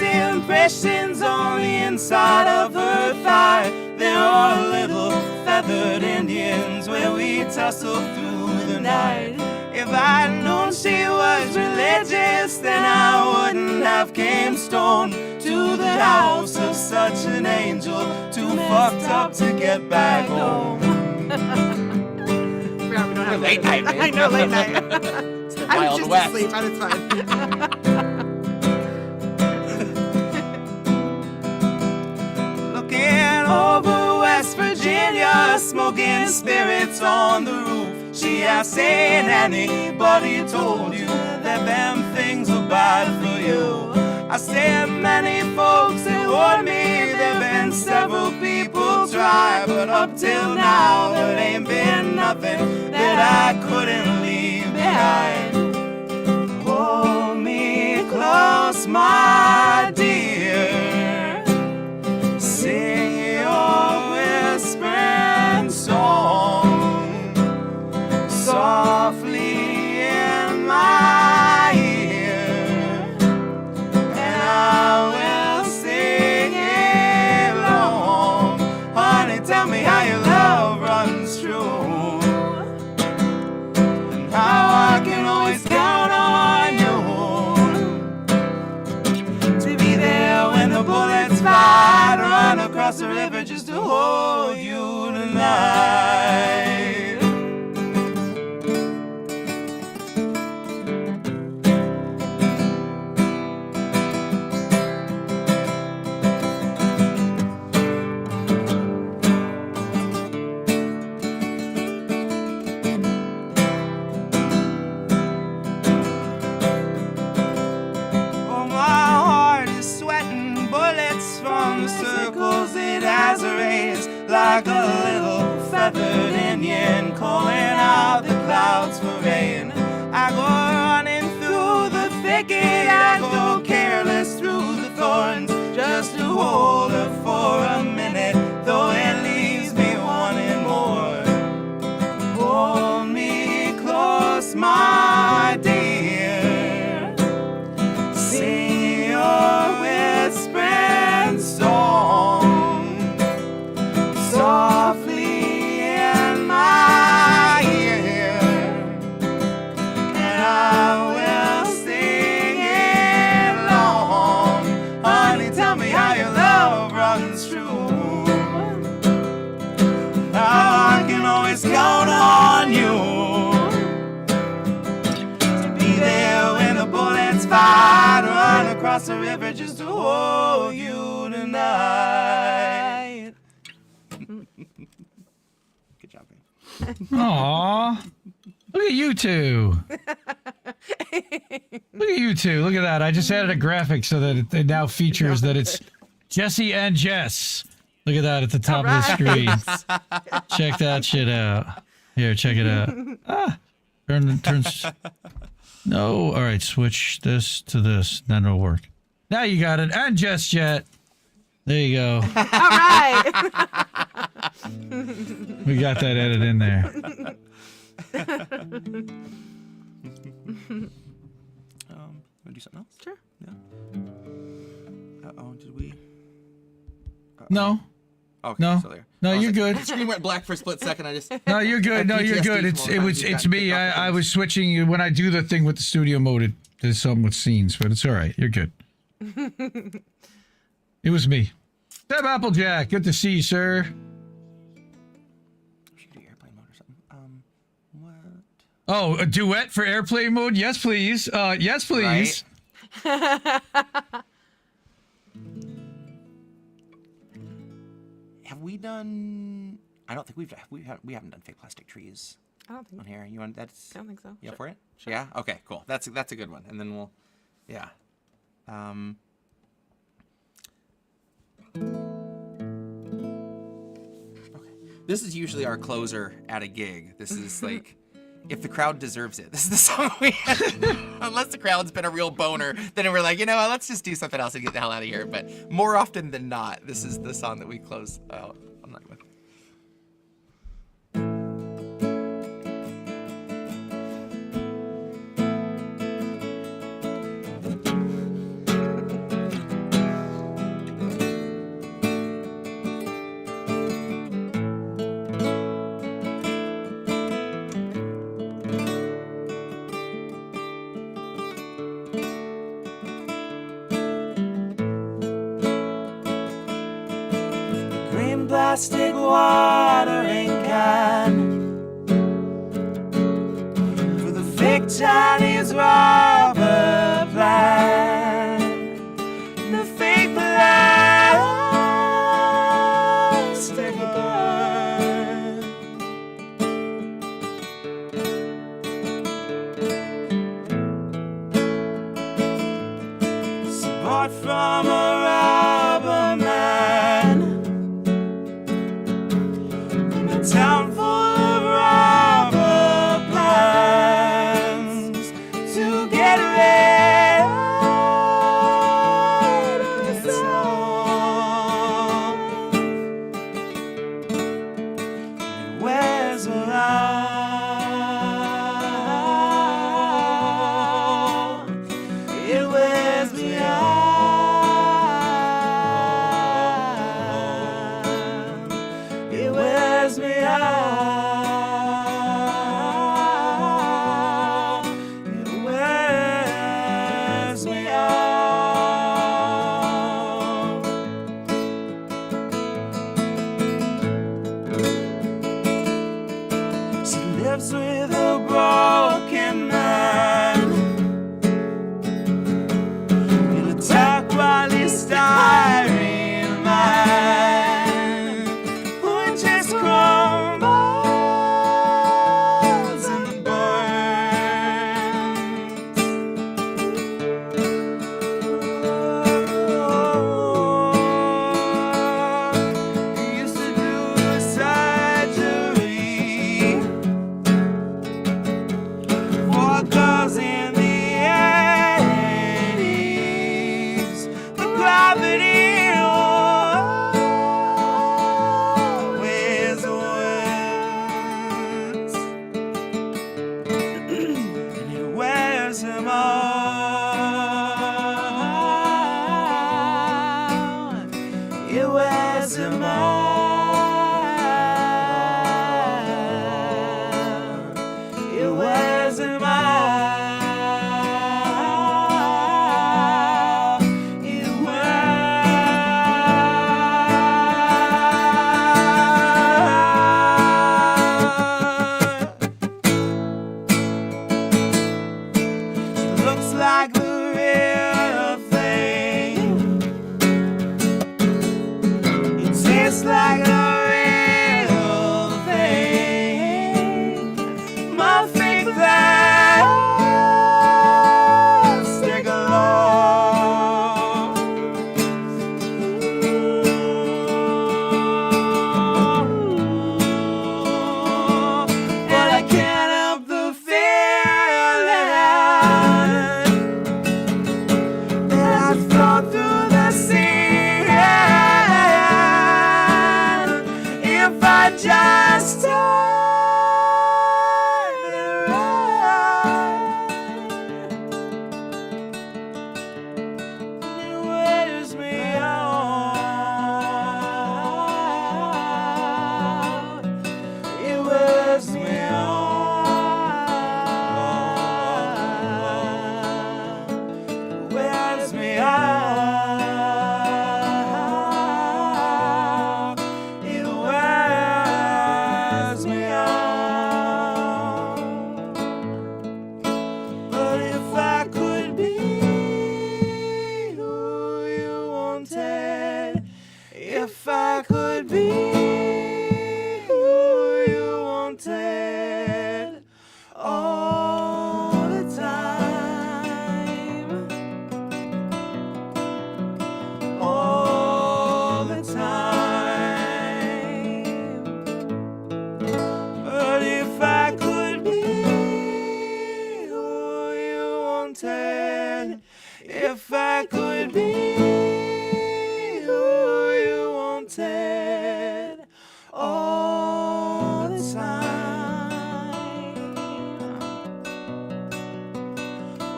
Speaker 3: Impressions on the inside of her thigh. There are little feathered Indians where we tussle through the night. If I'd known she was religious, then I wouldn't have came stone to the house of such an angel, too fucked up to get back home. Late night, man.
Speaker 4: I know, late night. I was just
Speaker 3: West.
Speaker 4: asleep, but it's fine. Over West Virginia, smoking spirits on the roof. She asked, saying, anybody told you that them things were bad for you? I said, many folks have warned me, there've been several people try, but up till now there ain't been nothing that I couldn't leave behind. Hold me close, my dear. Sing your whispering song softly in my ear, and I will sing along. Honey, tell me how your love runs true, and how I can always count on you to be there when the bullets fly, to run across the river just to hold you tonight. Oh, my heart is sweating bullets from the circles it has erased, like a little feathered Indian calling out. out the clouds for rain. I go running through the thicket, I go careless through the thorns, just to hold her for a minute, though it leaves me wanting more. Hold me close, my dear, sing your whispering song softly in my ear, and I will sing it long. Honey, tell me how your love runs true, how I can always count on you to be there when the bullets fire, to run across the river just to hold you tonight. Good job, babe.
Speaker 2: Aw. Look at you two. Look at you two. Look at that. I just added a graphic so that it now features that it's Jesse and Jess. Look at that at the top of the screen. Check that shit out. Here, check it out. Ah. Turns. No. All right, switch this to this. Then it'll work. Now you got it. And Jesse Jett. There you go.
Speaker 5: All right.
Speaker 2: We got that edit in there.
Speaker 4: Wanna do something else?
Speaker 5: Sure.
Speaker 4: Yeah. Uh-oh, did we?
Speaker 2: No.
Speaker 4: Okay,
Speaker 2: No.
Speaker 4: so there.
Speaker 2: No,
Speaker 4: I was
Speaker 2: you're good.
Speaker 3: The screen went black for a split second. I just.
Speaker 2: No, you're good. No, you're
Speaker 3: PTSD
Speaker 2: good.
Speaker 3: from all the times
Speaker 2: It's
Speaker 3: we've
Speaker 2: me.
Speaker 3: gotten kicked off
Speaker 2: I
Speaker 3: the
Speaker 2: was switching when I do the thing with the studio mode. There's some with scenes, but it's all right. You're good. It was me. Deb Applejack, good to see you, sir.
Speaker 4: Should we do airplane mode or something? What?
Speaker 2: Oh, a duet for airplane mode? Yes, please. Yes, please.
Speaker 4: Have we done? I don't think we haven't done fake plastic trees
Speaker 5: I don't think.
Speaker 4: on here. You want that's?
Speaker 5: I don't think so.
Speaker 4: You up for it? Yeah. Okay. Cool. That's a good one. And then we'll, yeah. Okay. This is usually our closer at a gig. This is like, if the crowd deserves it, this is the song we unless the crowd's been a real boner, then we're like, you know what, let's just do something else and get the hell out of here. But more often than not, this is the song that we close out. I'm not with. Green plastic watering can for the fake Chinese robber plant, the fake plastic burn. Support from a robber man, a town full of robber plans to get It wears him out. It wears him out. Like a real thing, my fake plastic alone. But I can't help the feeling that I've thrown through the sea. If I just turn around, it wears me out. It wears me out. It wears me out. If I could be who you wanted all the time, all the time. But if I could be who you wanted, if I could be all the time,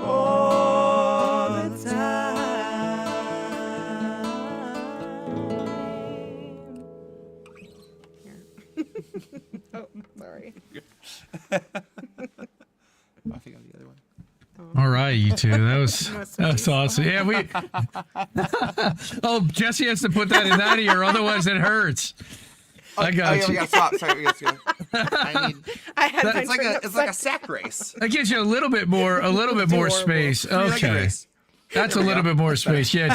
Speaker 4: all the time.
Speaker 5: Oh, sorry.
Speaker 3: I think I'm the other one.
Speaker 2: All right, you two. That was awesome. Yeah, we. Oh, Jesse has to put that in that ear, otherwise it hurts. I got
Speaker 3: yeah,
Speaker 2: you.
Speaker 3: we got to stop. Sorry, we got to. I mean,
Speaker 5: I had
Speaker 3: it's like a sack race.
Speaker 2: That gives you a little bit more space. Okay,
Speaker 3: Race.
Speaker 2: that's a
Speaker 3: There we
Speaker 2: little
Speaker 3: go.
Speaker 2: bit more space. Yeah,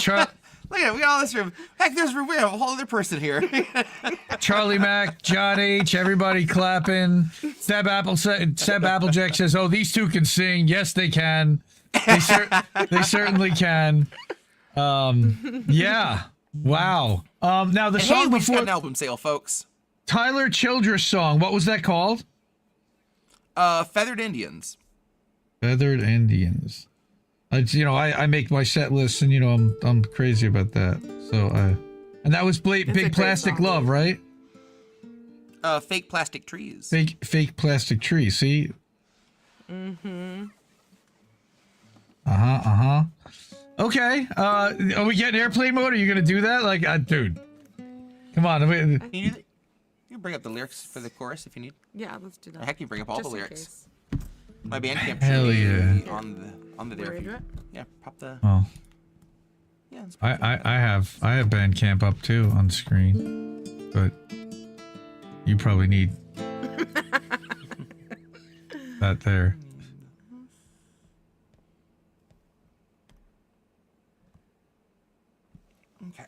Speaker 3: Look at it, we got all this room. Heck, there's room. We have a whole other person here.
Speaker 2: Charlie Mack, John H, everybody clapping. Seb Applejack says, "Oh, these two can sing. Yes, they can. They certainly can." Yeah. Wow. Now the song
Speaker 3: we just got
Speaker 2: before
Speaker 3: an album sale, folks.
Speaker 2: Tyler Childress song. What was that called?
Speaker 3: Feathered Indians.
Speaker 2: Feathered Indians. I make my set list, and I'm crazy about that. So and that was Big Plastic
Speaker 5: song.
Speaker 2: Love, right?
Speaker 3: Fake Plastic Trees.
Speaker 2: Fake Plastic Tree. See. Mm-hmm. Okay. Are we getting airplane mode? Are you gonna do that? Like, dude, come on.
Speaker 3: You bring up the lyrics for the chorus if you need.
Speaker 5: Yeah, let's do that.
Speaker 3: Or heck, you bring up all
Speaker 5: Just
Speaker 3: the
Speaker 5: in
Speaker 3: lyrics.
Speaker 5: case.
Speaker 3: My Bandcamp
Speaker 2: Hell
Speaker 3: should be
Speaker 2: yeah.
Speaker 3: on the there.
Speaker 5: We're into it?
Speaker 3: Yeah, pop the.
Speaker 2: Oh,
Speaker 3: Yeah. It's
Speaker 2: I have Bandcamp up too on screen, but you probably need that there.
Speaker 3: Okay.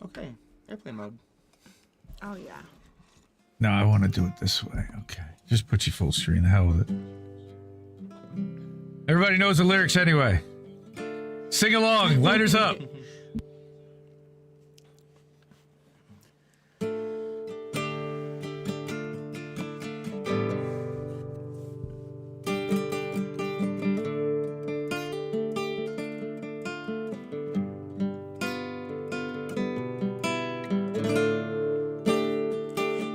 Speaker 3: Okay. Airplane mode.
Speaker 5: Oh, yeah.
Speaker 2: No, I want to do it this way. Okay, just put you full screen. The hell with it. Everybody knows the lyrics anyway. Sing along. Lighters up.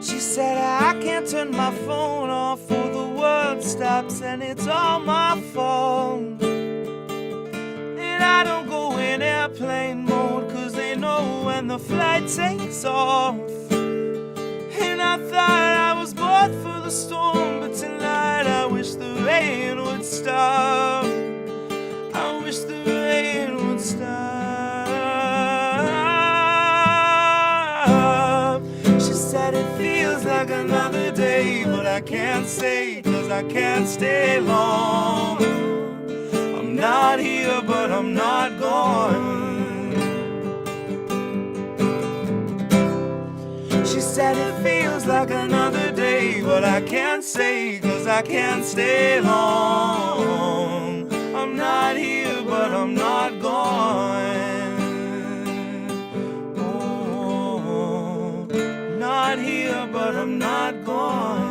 Speaker 4: She said I can't turn my phone off or the world stops and it's all my fault. And I don't go in airplane mode and the flight takes off. And I thought I was bought for the storm, but tonight I wish the rain would stop. I wish the rain would stop. She said it feels like another day, but I can't say 'cause I can't stay long. I'm not here, but I'm not gone. She said it feels like another day, but I can't say 'cause I can't stay long. I'm not here, but I'm not gone. Oh, not here, but I'm not gone.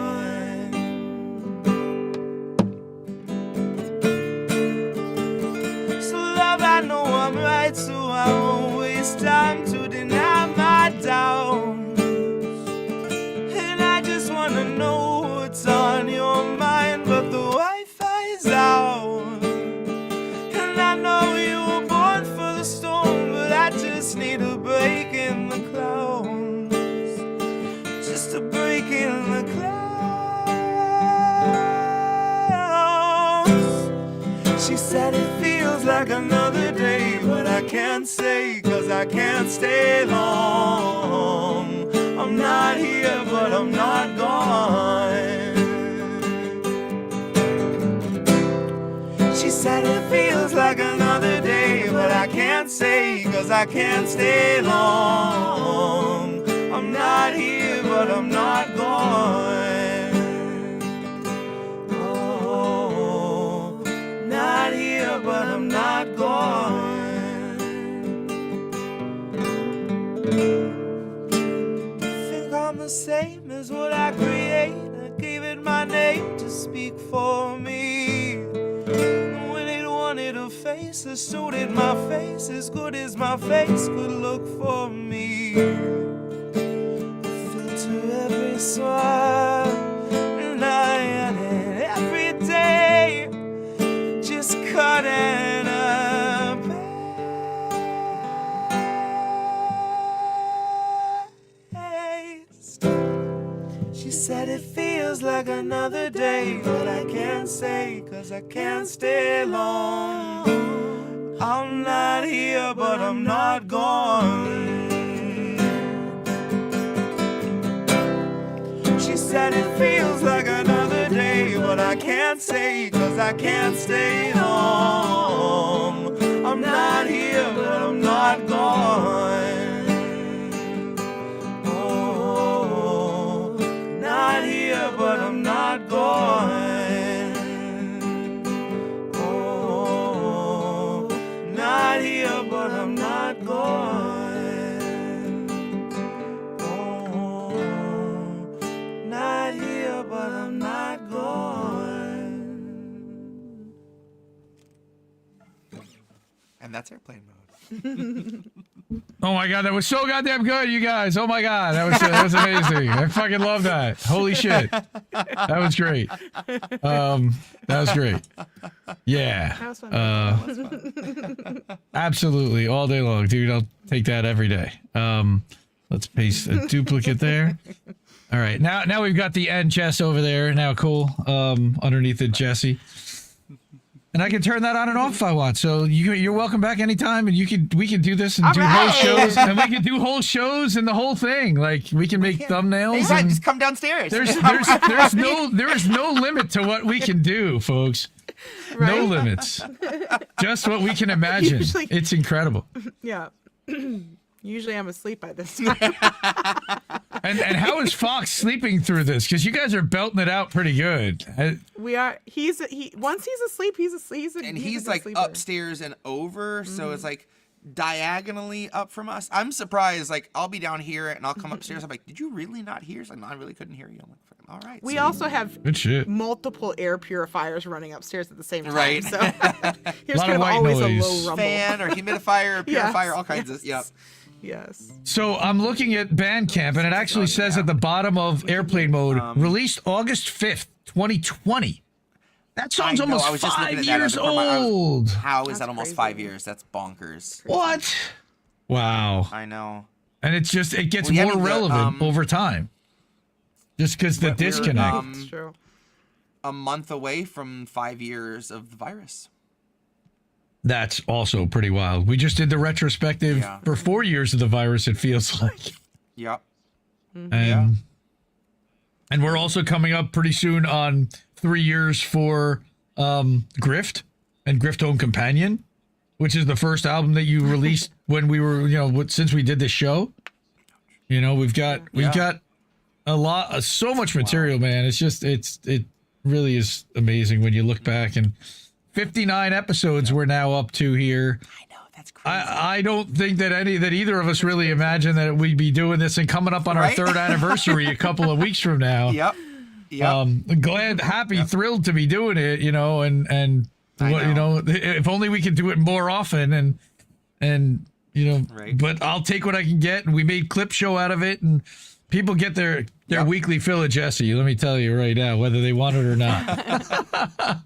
Speaker 4: So love, I know I'm right, so I won't waste time to deny my doubts. I wanna know what's on your mind, but the Wi-Fi's out. And I know you were born for the storm, but I just need a break in the clouds. Just a break in the clouds. She said it feels like another day, but I can't say 'cause I can't stay long. I'm not here, but I'm not gone. She said it feels like another day, but I can't say 'cause I can't stay long. I'm not here, but I'm not gone. Oh, not here, but I'm not gone. I'm the same as what I create. I gave it my name to speak for me. And when it wanted a face, so did my face, as good as my face could look for me. Filter every smile, and I had it every day, just cutting a She said it feels like another day, but I can't say 'cause I can't stay long. I'm not here, but I'm not gone. She said it feels like another day, but I can't say 'cause I can't stay long. I'm not here, but I'm not gone. Not here, but I'm not gone. Oh, not here, but I'm not gone. Oh, not here, but I'm not gone.
Speaker 3: And that's airplane mode.
Speaker 2: Oh my god, that was so goddamn good, you guys. Oh my god, that was amazing. I fucking love that. Holy shit. That was great. That was great. Yeah.
Speaker 5: That was fun. That was fun.
Speaker 2: Absolutely. All day long, dude. I'll take that every day. Let's paste a duplicate there. All right. Now we've got the end chest over there. Now cool. Underneath it, Jesse. And I can turn that on and off if I want. So you're welcome back anytime, and we can do this and
Speaker 5: All
Speaker 2: do
Speaker 5: right.
Speaker 2: whole shows, and we can do whole shows and the whole thing. Like we can make thumbnails.
Speaker 3: Hey, right,
Speaker 2: and
Speaker 3: just come downstairs.
Speaker 2: there is no limit to what we can do, folks. No
Speaker 5: Right?
Speaker 2: limits. Just what we can imagine.
Speaker 5: Usually-
Speaker 2: It's incredible.
Speaker 5: Yeah. Usually I'm asleep by this time.
Speaker 2: And how is Fox sleeping through this? Because you guys are belting it out pretty good.
Speaker 5: We are. Once he's asleep, he's asleep.
Speaker 3: And
Speaker 5: he's
Speaker 3: he's
Speaker 5: a
Speaker 3: like
Speaker 5: sleeper.
Speaker 3: upstairs and over, so it's like diagonally up from us. I'm surprised. Like I'll be down here and I'll come upstairs. I'm like, did you really not hear? It's like, no, I really couldn't hear you. I'm like, all right.
Speaker 5: We
Speaker 3: so-
Speaker 5: also have
Speaker 2: Good shit.
Speaker 5: multiple air purifiers running upstairs at the same time.
Speaker 3: Right.
Speaker 5: So here's
Speaker 2: Lot
Speaker 5: kind
Speaker 2: of
Speaker 5: of
Speaker 2: white
Speaker 5: always
Speaker 2: noise.
Speaker 5: a low rumble.
Speaker 3: fan or humidifier or purifier,
Speaker 5: Yes,
Speaker 3: all kinds of
Speaker 5: yes.
Speaker 3: yep.
Speaker 5: Yes.
Speaker 2: So I'm looking at Bandcamp, and it actually says at the bottom of Airplane Mode, released August 5th, 2020. That song's
Speaker 3: I know, I
Speaker 2: almost
Speaker 3: was just looking
Speaker 2: 5
Speaker 3: at that
Speaker 2: years
Speaker 3: at the corner.
Speaker 2: old.
Speaker 3: How is
Speaker 5: That's
Speaker 3: that almost
Speaker 5: crazy.
Speaker 3: 5 years? That's bonkers.
Speaker 2: What? Wow.
Speaker 3: I know.
Speaker 2: And it gets
Speaker 3: Well, yeah, I
Speaker 2: more
Speaker 3: mean,
Speaker 2: relevant over time. Just because the
Speaker 3: But we're,
Speaker 2: disconnect.
Speaker 5: It's true.
Speaker 3: a month away from 5 years of the virus.
Speaker 2: That's also pretty wild. We just did the retrospective
Speaker 3: Yeah.
Speaker 2: for 4 years of the virus, it feels like.
Speaker 3: Yep.
Speaker 2: And we're also coming up pretty soon on 3 years for Grift and Grift Home Companion, which is the first album that you released when we were, since we did this show. We've got a lot, so much material, man. It's just, it really is amazing when you look back. And 59 episodes we're now up to here.
Speaker 3: I know, that's crazy.
Speaker 2: I don't think that either of us really imagined that we'd be doing this and coming up on our third anniversary a couple of weeks from now.
Speaker 3: Yep.
Speaker 2: Glad, happy, thrilled to be doing it, and if only we could do it more often and but I'll take what I can get, and we made clip show out of it, and people get their weekly fill of Jesse, let me tell you right now, whether they want it or not.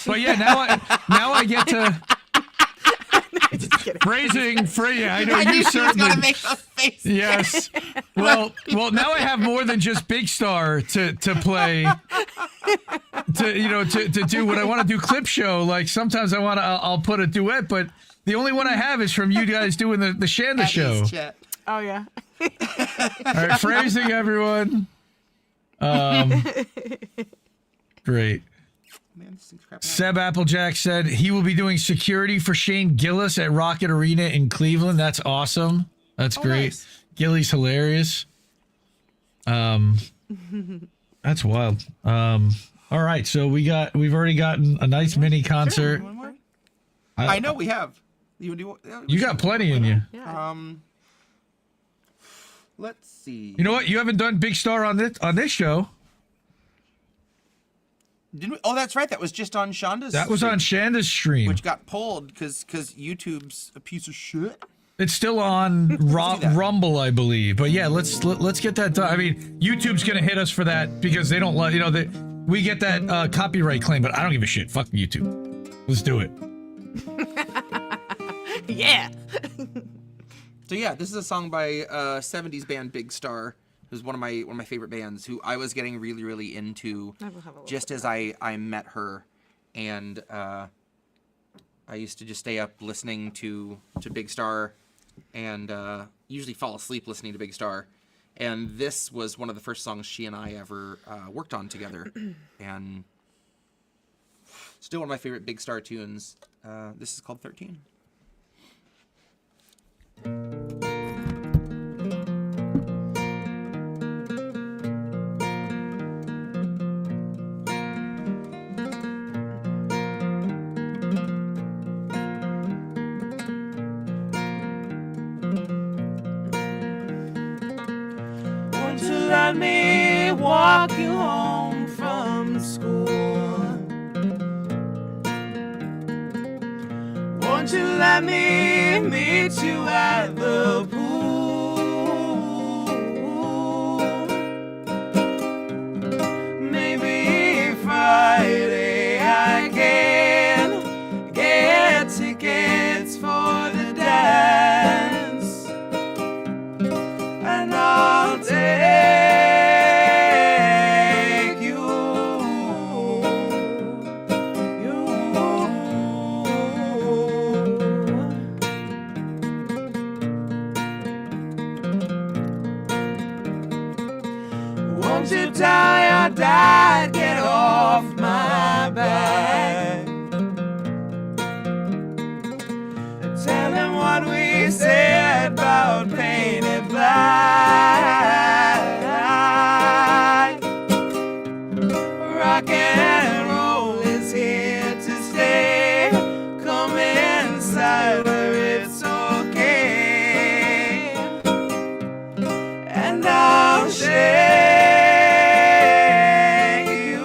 Speaker 2: But yeah, now I get to phrasing. I know you certainly.
Speaker 3: Gonna make a face.
Speaker 2: Yes. Well, now I have more than just Big Star to play. To do what I want to do, clip show. Like sometimes I'll put a duet, but the only one I have is from you guys doing the Shanda show.
Speaker 5: Oh yeah.
Speaker 2: All right, phrasing, everyone. Great.
Speaker 3: Man, this thing's crapping out.
Speaker 2: Seb Applejack said he will be doing security for Shane Gillis at Rocket Arena in Cleveland. That's awesome. That's great.
Speaker 3: Nice.
Speaker 2: Gilly's hilarious. That's wild. All right, so we've already gotten a nice mini concert.
Speaker 3: One more? I know we have. You
Speaker 2: got plenty in you.
Speaker 5: Yeah.
Speaker 3: Let's see.
Speaker 2: You know what? You haven't done Big Star on this show.
Speaker 3: Didn't we? Oh, that's right. That was just on Shonda's.
Speaker 2: That was
Speaker 3: stream,
Speaker 2: on Shanda's stream.
Speaker 3: which got pulled because YouTube's a piece of shit.
Speaker 2: It's still on
Speaker 3: do that.
Speaker 2: Rumble, I believe. But yeah, let's get that done. I mean, YouTube's gonna hit us for that because they don't let we get that copyright claim, but I don't give a shit. Fuck YouTube. Let's do it.
Speaker 5: Yeah.
Speaker 3: So yeah, this is a song by 70s band Big Star, who's one of my favorite bands, who I was getting really, really into
Speaker 5: I will have a look
Speaker 3: just
Speaker 5: at
Speaker 3: as I met her, and I used to just stay up listening to Big Star, and usually fall asleep listening to Big Star. And this was one of the first songs she and I ever worked on together, and still one of my favorite Big Star tunes. This is called 13.
Speaker 4: Won't you let me walk you home from school? Won't you let me meet you at the pool? Maybe Friday I can get tickets for the dance, and I'll take you. Won't you tell your dad, get off my back? Tell him what we said about painted black. Rock and roll is here to stay. Come inside where it's okay, and I'll shake you.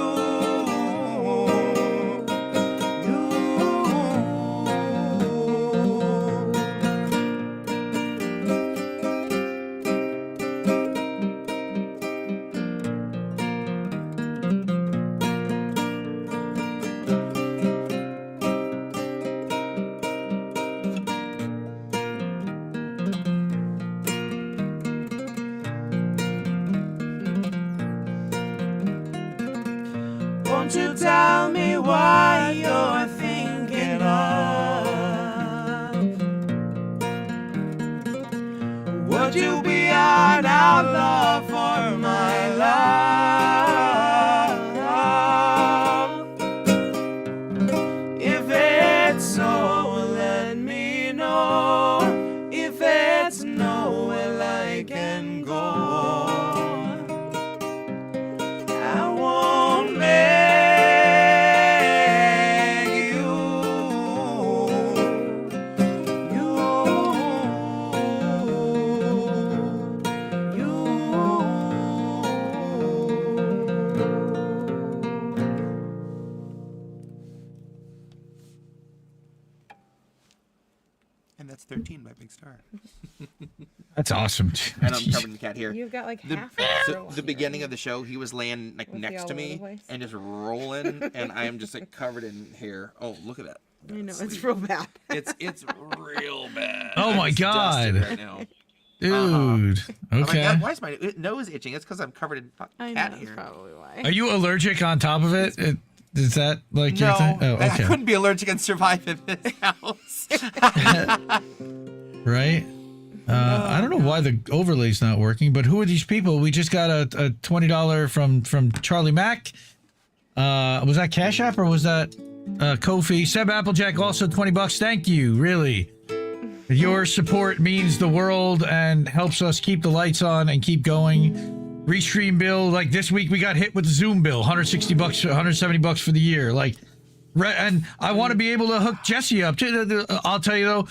Speaker 4: Won't you tell me what you're thinking of? Would you be an outlaw for my love? If it's so, let me know. If it's no, well, I can go. I won't beg you.
Speaker 3: And that's 13 by Big Star.
Speaker 2: That's awesome.
Speaker 3: And I'm covered in cat hair.
Speaker 5: You've got like
Speaker 3: The,
Speaker 5: half a
Speaker 3: so
Speaker 5: row
Speaker 3: the
Speaker 5: here.
Speaker 3: beginning of the show, he was laying like
Speaker 5: Was he
Speaker 3: next
Speaker 5: all
Speaker 3: to
Speaker 5: over the
Speaker 3: me
Speaker 5: place?
Speaker 3: and just rolling, and I am just like covered in hair. Oh, look at that!
Speaker 5: I know, it's real bad.
Speaker 3: It's real bad.
Speaker 2: Oh
Speaker 3: I'm
Speaker 2: my
Speaker 3: just dusted
Speaker 2: God.
Speaker 3: Right now.
Speaker 2: Dude.
Speaker 3: Oh my
Speaker 2: Okay.
Speaker 3: God, why is my nose itching? It's because I'm covered in
Speaker 5: I know,
Speaker 3: cat
Speaker 5: that's
Speaker 3: hair.
Speaker 5: probably why.
Speaker 2: Are you allergic on top of it? Is that like your
Speaker 3: No,
Speaker 2: thing? Oh,
Speaker 3: I
Speaker 2: okay.
Speaker 3: couldn't be allergic and survive in this house.
Speaker 2: Right? I don't know why the overlay's not working, but who are these people? We just got a $20 from Charlie Mack. Was that Cash App or was that Kofi? Seb Applejack also $20. Thank you, really. Your support means the world and helps us keep the lights on and keep going. Restream bill, like this week we got hit with the Zoom bill, $160, $170 for the year. Like, and I want to be able to hook Jesse up. I'll tell you though,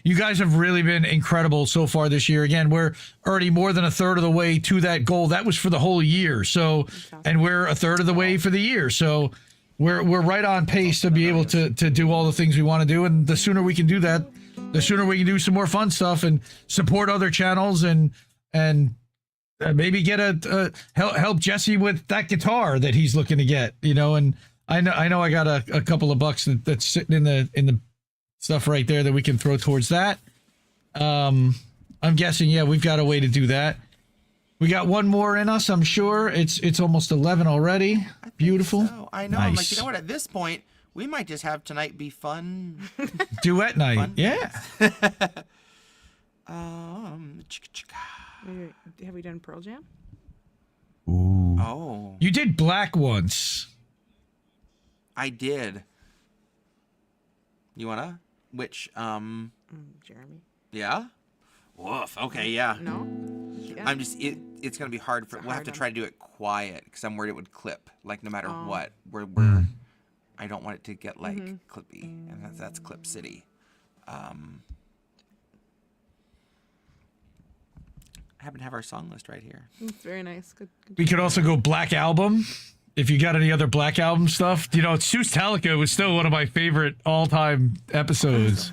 Speaker 2: you guys have really been incredible so far this year. Again, we're already more than a third of the way to that goal. That was for the whole year. So, and we're a third of the way for the year. So we're right on pace to be able to do all the things we want to do. And the sooner we can do that, the sooner we can do some more fun stuff and support other channels and maybe get help Jesse with that guitar that he's looking to get, and I know I got a couple of bucks that's sitting in the stuff right there that we can throw towards that. I'm guessing, yeah, we've got a way to do that. We got one more in us, I'm sure. It's almost 11 already. Beautiful.
Speaker 3: So, I know.
Speaker 2: Nice.
Speaker 3: I'm like, you know what? At this point, we might just have tonight be fun.
Speaker 2: Duet night.
Speaker 3: Fun.
Speaker 2: Yeah.
Speaker 5: Have we done Pearl Jam?
Speaker 2: Ooh.
Speaker 3: Oh,
Speaker 2: You did Black once.
Speaker 3: I did. You wanna? Which?
Speaker 5: Jeremy.
Speaker 3: Yeah. Woof. Okay. Yeah.
Speaker 5: No? Yeah.
Speaker 3: I'm just. It's gonna be hard for.
Speaker 5: It's a
Speaker 3: We'll have
Speaker 5: hard
Speaker 3: to
Speaker 5: one.
Speaker 3: try to do it quiet because I'm worried it would clip. Like no matter
Speaker 5: Oh.
Speaker 3: what, we're. I don't want it to get like clippy, and that's Clip City. I happen to have our song list right here.
Speaker 5: It's very nice. Good.
Speaker 2: We could also go Black Album. If you got any other Black Album stuff, Seuss Talica was still one of my favorite all-time episodes.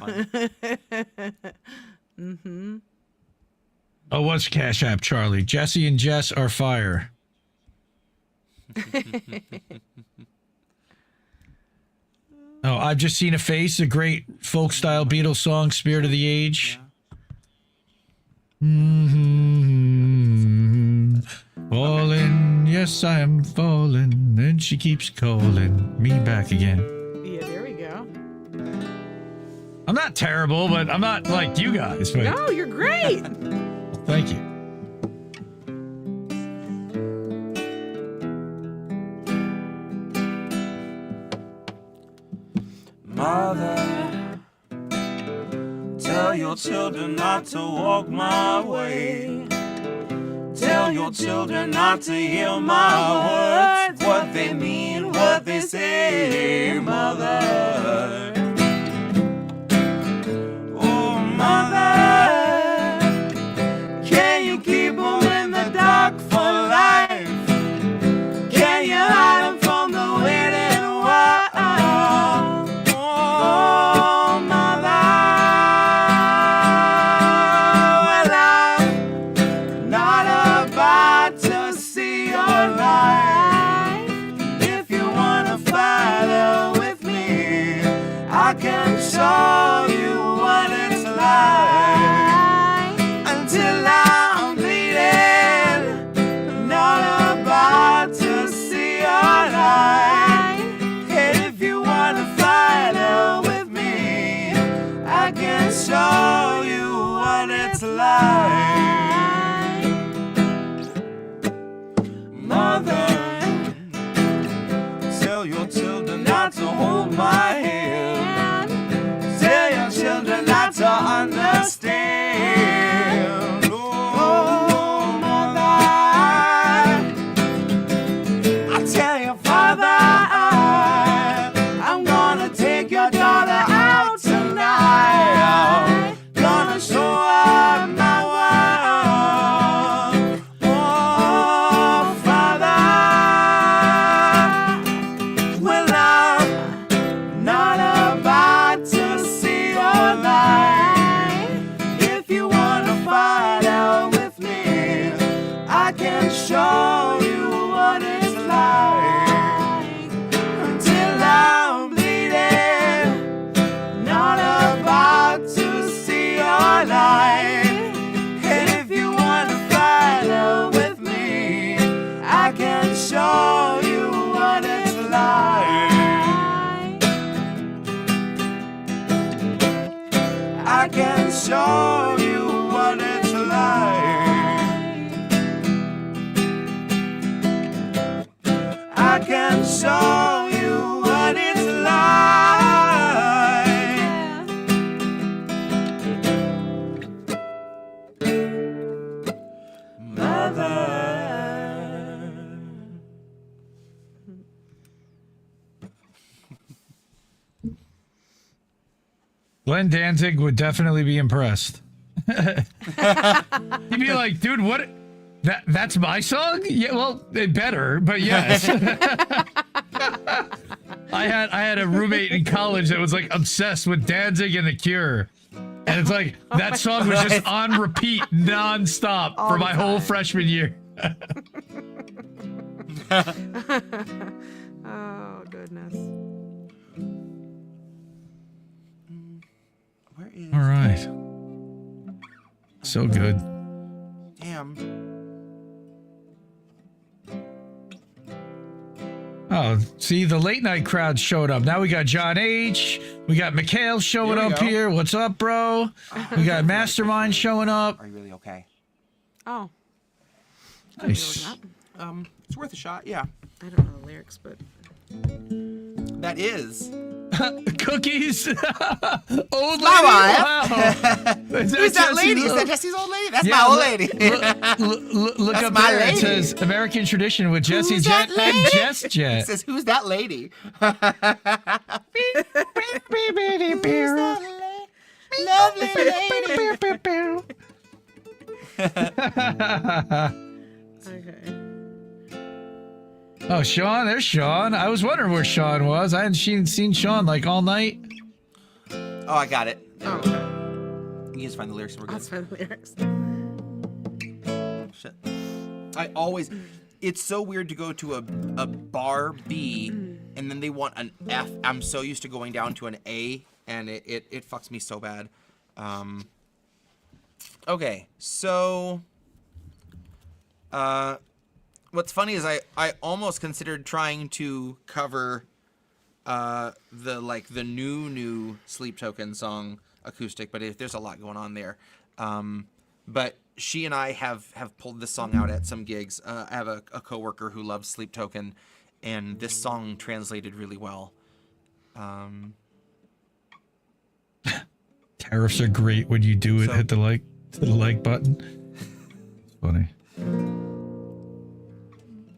Speaker 2: Oh, what's Cash App, Charlie? Jesse and Jess are fire. Oh, I've Just Seen a Face, a great folk-style Beatles song, Spirit of the Age. Falling, yes, I am falling, and she keeps calling me back again.
Speaker 5: Yeah, there we go.
Speaker 2: I'm not terrible, but I'm not like you guys. But
Speaker 5: No, you're great.
Speaker 2: thank you.
Speaker 4: Mother, tell your children not to walk my way. Tell your children not to hear my words, what they mean, what they say, mother. Oh, mother, can you keep them in the dark for life? Can you hide them from the wind and wild? Oh, mother, well, I'm not about to see your life. If you wanna fight with me, I can show you what it's like. light. Mother, tell your children not to hold my hand. Tell your children not to understand. Oh, mother, I tell your father, I'm gonna take your daughter out tonight. Gonna show her my world. Oh, Father, well, I'm not about to see your light. If you wanna fight out with me, I can show you what it's like. Until I'm bleeding, not about to see your light. And if you wanna fight out with me, I can show you what it's like. I can show you what it's like. I can show you what it's like. Mother.
Speaker 2: Glenn Danzig would definitely be impressed. He'd be like, dude, what? That's my song? Yeah, well, it better, but yes. I had a roommate in college that was like obsessed with Danzig and The Cure. And it's like, that song was just on repeat nonstop for my whole freshman year.
Speaker 5: Oh, goodness.
Speaker 4: Where is?
Speaker 2: All right. So good.
Speaker 4: Damn.
Speaker 2: Oh, see, the late night crowd showed up. Now we got John H. We got Mikhail showing
Speaker 4: Here we
Speaker 2: up
Speaker 4: go.
Speaker 2: here. What's up, bro? We got Mastermind showing up.
Speaker 4: Are you really okay?
Speaker 5: Oh,
Speaker 2: Nice.
Speaker 4: It's worth a shot. Yeah.
Speaker 5: I don't know the lyrics, but
Speaker 4: That is.
Speaker 2: Cookies. Old lady.
Speaker 4: My wife.
Speaker 2: Wow. Is
Speaker 4: Who's that
Speaker 2: Jesse's
Speaker 4: lady? Is
Speaker 2: old-
Speaker 4: that Jesse's old lady? That's
Speaker 2: Yeah,
Speaker 4: my old
Speaker 2: look-
Speaker 4: lady.
Speaker 2: Look
Speaker 4: That's
Speaker 2: up
Speaker 4: my
Speaker 2: there. It
Speaker 4: lady.
Speaker 2: says American Tradition with Jesse
Speaker 4: Who's
Speaker 2: Jett
Speaker 4: that
Speaker 2: and
Speaker 4: lady?
Speaker 2: Jess
Speaker 4: It
Speaker 2: Jett.
Speaker 4: says, who's that lady? Lovely lady.
Speaker 5: okay.
Speaker 2: Oh, Sean, there's Sean. I was wondering where Sean was. I hadn't seen Sean like all night.
Speaker 4: Oh, I got it. There
Speaker 5: Oh,
Speaker 4: we go.
Speaker 5: okay.
Speaker 4: You just find the lyrics. We're
Speaker 5: I'll
Speaker 4: good.
Speaker 5: find the lyrics.
Speaker 4: Shit. I always. It's so weird to go to a bar B and then they want an F. I'm so used to going down to an A, and it fucks me so bad. Okay, so what's funny is I almost considered trying to cover the new Sleep Token song acoustic, but there's a lot going on there. But she and I have pulled this song out at some gigs. I have a coworker who loves Sleep Token, and this song translated really well.
Speaker 2: Tariffs are great when you do it.
Speaker 4: So-
Speaker 2: Hit the like button. Funny.
Speaker 4: I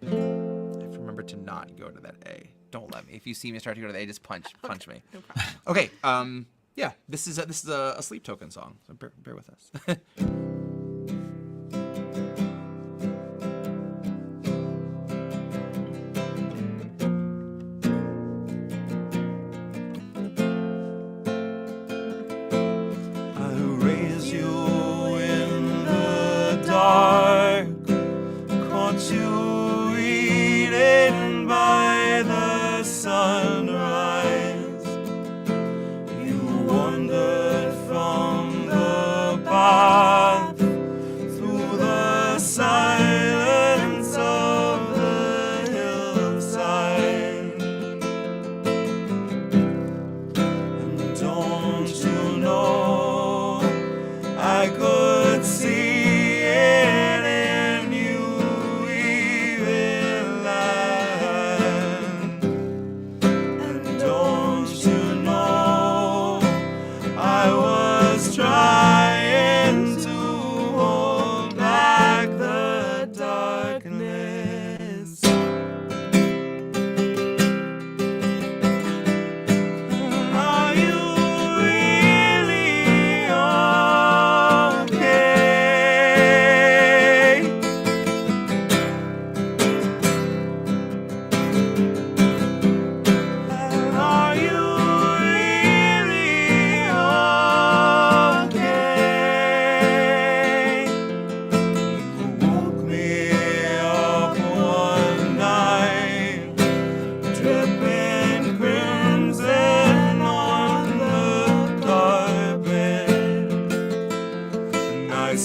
Speaker 4: have to remember to not go to that A. Don't let me. If you see me start to go to the A, just punch me.
Speaker 5: No problem.
Speaker 4: Okay. Yeah. This is a Sleep Token song. So bear with us. I raised you in the dark, caught you eating by the sunrise. You wandered from the path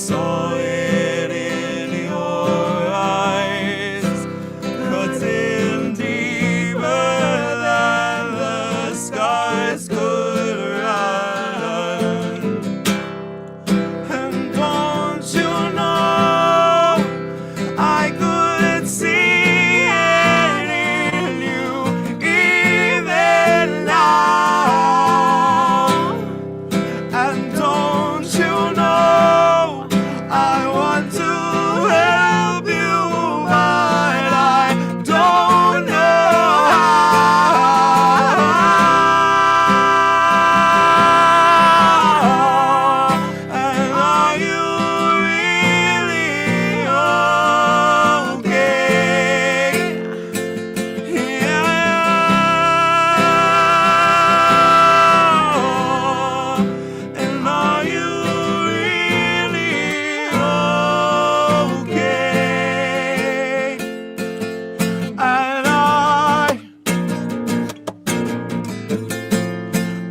Speaker 4: saw it in your eyes, cutting deeper than the skies could run. And don't you know I could see it in you even now? And don't you know I want to help you, but I don't know how. And are you really okay? Yeah. And are you really okay? And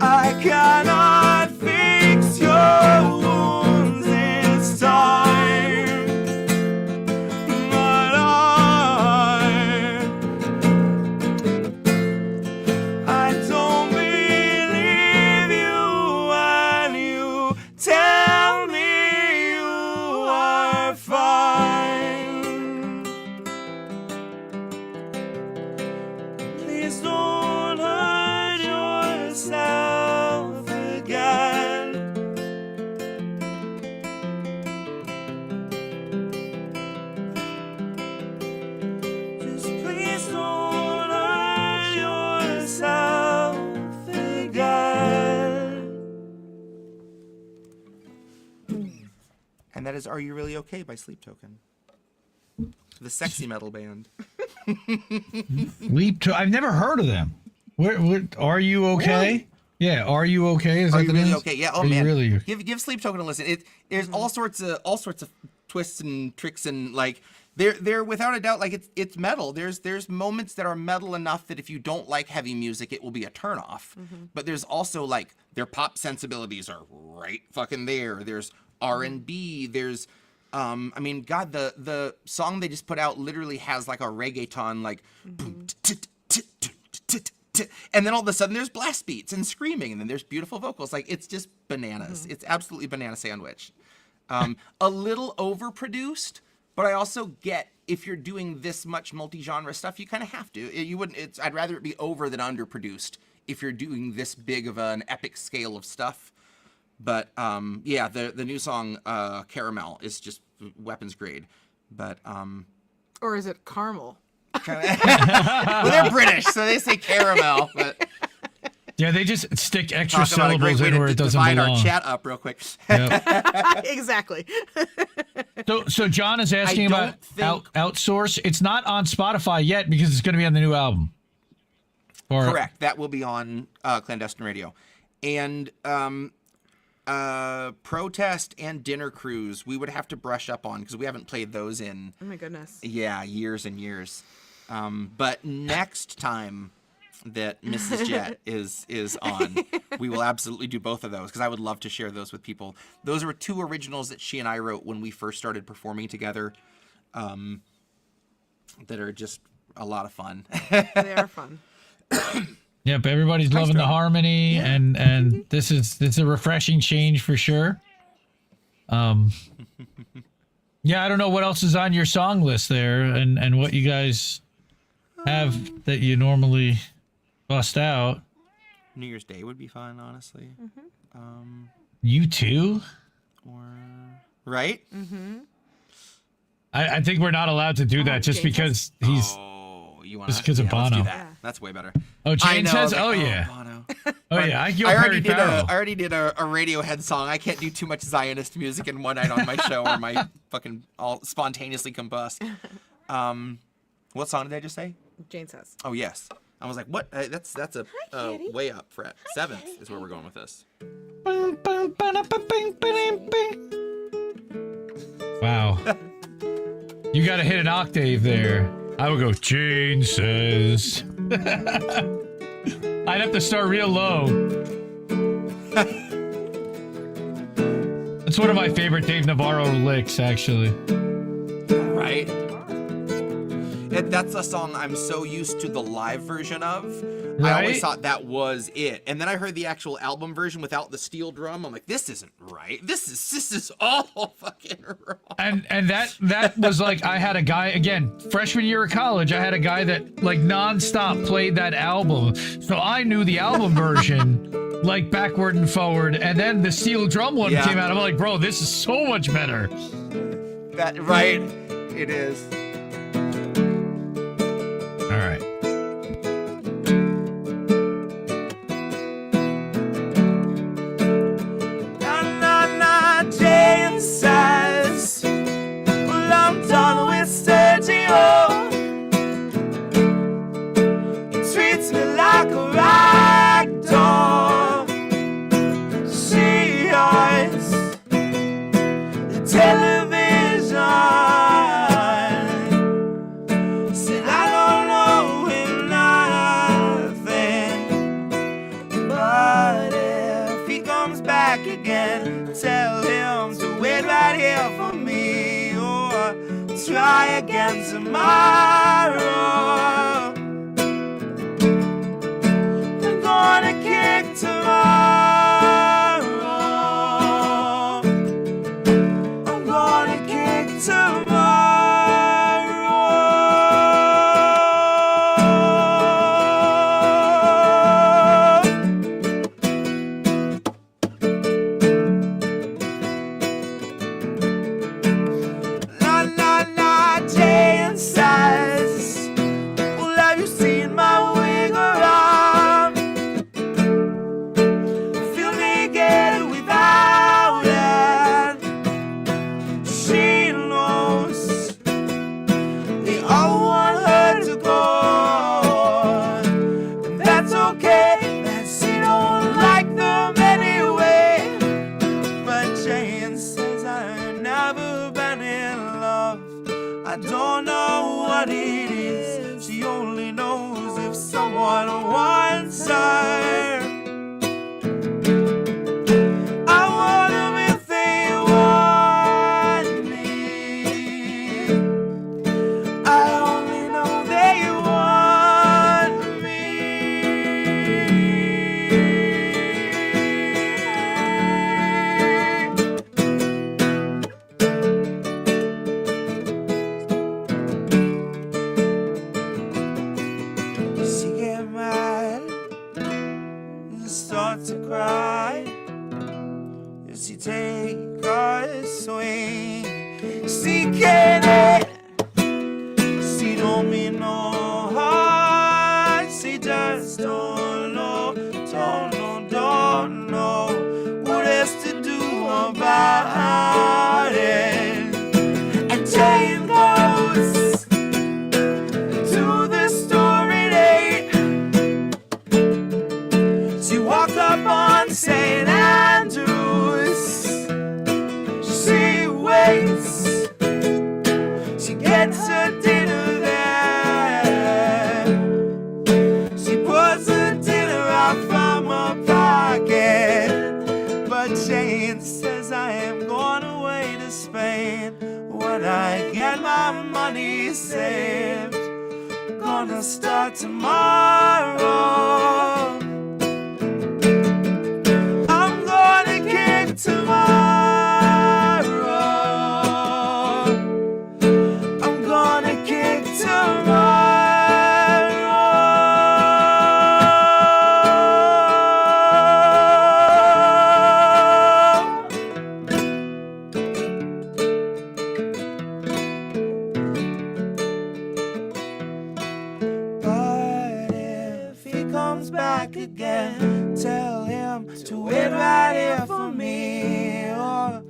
Speaker 4: I cannot fix your wounds this time, but I don't believe you when you tell me you are fine. Please don't hurt yourself again. Just please don't hurt yourself again.
Speaker 3: And that is Are You Really Okay by Sleep Token. The sexy metal band.
Speaker 2: I've never heard of them. Where Are You Okay?
Speaker 3: Really?
Speaker 2: Yeah, Are You Okay? Is
Speaker 3: Are
Speaker 2: that
Speaker 3: You
Speaker 2: the
Speaker 3: Really
Speaker 2: band?
Speaker 3: Okay? Yeah. Oh
Speaker 2: Are You
Speaker 3: man,
Speaker 2: really?
Speaker 3: give Sleep Token a listen. There's all sorts of twists and tricks and like they're without a doubt like it's metal. There's moments that are metal enough that if you don't like heavy music, it will be a turnoff. But there's also like their pop sensibilities are right fucking there. There's R&B. There's I mean, God, the song they just put out literally has like a reggaeton like boom, and then all of a sudden there's blast beats and screaming and then there's beautiful vocals. Like it's just bananas. It's absolutely banana sandwich. A little overproduced, but I also get if you're doing this much multi-genre stuff, you kind of have to. You wouldn't. I'd rather it be over than underproduced if you're doing this big of an epic scale of stuff. But yeah, the new song Caramel is just weapons grade. But
Speaker 5: Or is it caramel?
Speaker 3: well, they're British, so they say caramel. But
Speaker 2: Yeah, they just stick extra
Speaker 3: talk about a great
Speaker 2: syllables
Speaker 3: way
Speaker 2: in where
Speaker 3: to
Speaker 2: it doesn't
Speaker 3: divide
Speaker 2: belong.
Speaker 3: our chat up real quick.
Speaker 2: Yep.
Speaker 5: Exactly.
Speaker 2: So John is asking
Speaker 3: don't
Speaker 2: about
Speaker 3: think-
Speaker 2: outsource. It's not on Spotify yet because it's going to be on the new album. Or,
Speaker 3: Correct. That will be on Clandestine Radio. And Protest and Dinner Cruise, we would have to brush up on because we haven't played those in,
Speaker 5: Oh my goodness.
Speaker 3: years and years. But next time that Mrs. Jett is on, we will absolutely do both of those because I would love to share those with people. Those were two originals that she and I wrote when we first started performing together that are just a lot of fun.
Speaker 5: They are fun.
Speaker 2: Yep, everybody's loving the harmony, and this is a refreshing change for sure. Yeah, I don't know what else is on your song list there, and what you guys have that you normally bust out.
Speaker 3: New Year's Day would be fun, honestly.
Speaker 2: You too?
Speaker 3: Or right?
Speaker 2: I think we're not allowed to do that just
Speaker 5: James
Speaker 2: because he's.
Speaker 3: Oh, you want
Speaker 2: Just 'cause of
Speaker 3: let's do
Speaker 2: Bono.
Speaker 3: that.
Speaker 5: Yeah.
Speaker 3: That's way better.
Speaker 2: Oh,
Speaker 3: I
Speaker 2: Jane
Speaker 3: know,
Speaker 2: says,
Speaker 3: like,
Speaker 2: "Oh yeah,
Speaker 3: Bono.
Speaker 2: oh yeah." I
Speaker 3: I already did a Radiohead song. I can't do too much Zionist music in one night on my show, or my fucking all spontaneously combust. What song did I just say?
Speaker 5: Jane says.
Speaker 3: Oh yes. I was like, what? That's a
Speaker 5: Kitty.
Speaker 3: way up fret. Seventh is where we're going with this.
Speaker 2: Wow. You got to hit an octave there. I would go, Jane says. I'd have to start real low. It's one of my favorite Dave Navarro licks, actually.
Speaker 3: Right? That's a song I'm so used to the live version of. I always
Speaker 2: Right?
Speaker 3: thought that was it. And then I heard the actual album version without the steel drum. I'm like, this isn't right. This is all fucking wrong.
Speaker 2: And that was like, I had a guy, again, freshman year of college, I had a guy that like nonstop played that album. So I knew the album version like backward and forward, and then the steel drum one
Speaker 3: Yeah.
Speaker 2: came out. I'm like, bro, this is so much better.
Speaker 3: That right? It is.
Speaker 2: All right.
Speaker 4: Jane says, well, I'm done with Sergio. He treats me like a rag doll. She eyes the television. Said I don't know him nothing, but if he comes back again, tell him to wait right here for me, or try again tomorrow. I'm gonna kick tomorrow. I'm gonna kick La la la, Jane says, well, have you seen my wig around? Feel naked without it. She knows they all want her to go, and that's okay, and she don't like them anyway. But Jane says I've never been in love. I don't know what it is. She only knows if someone wants her. I want them if they want me. I only know they want me. She get mad and start to cry. If she take a swing, she get it. She don't mean no harm. She just don't know what else to do about it. And Jane goes to the store at 8. She walked up on St. Andrews. She waits. She gets her dinner there. She puts her dinner out from her pocket. But Jane says I am going away to Spain when I get my money saved. Gonna start tomorrow. I'm gonna kick tomorrow. I'm gonna kick tomorrow. But if he comes back again, tell him to wait right here for me, or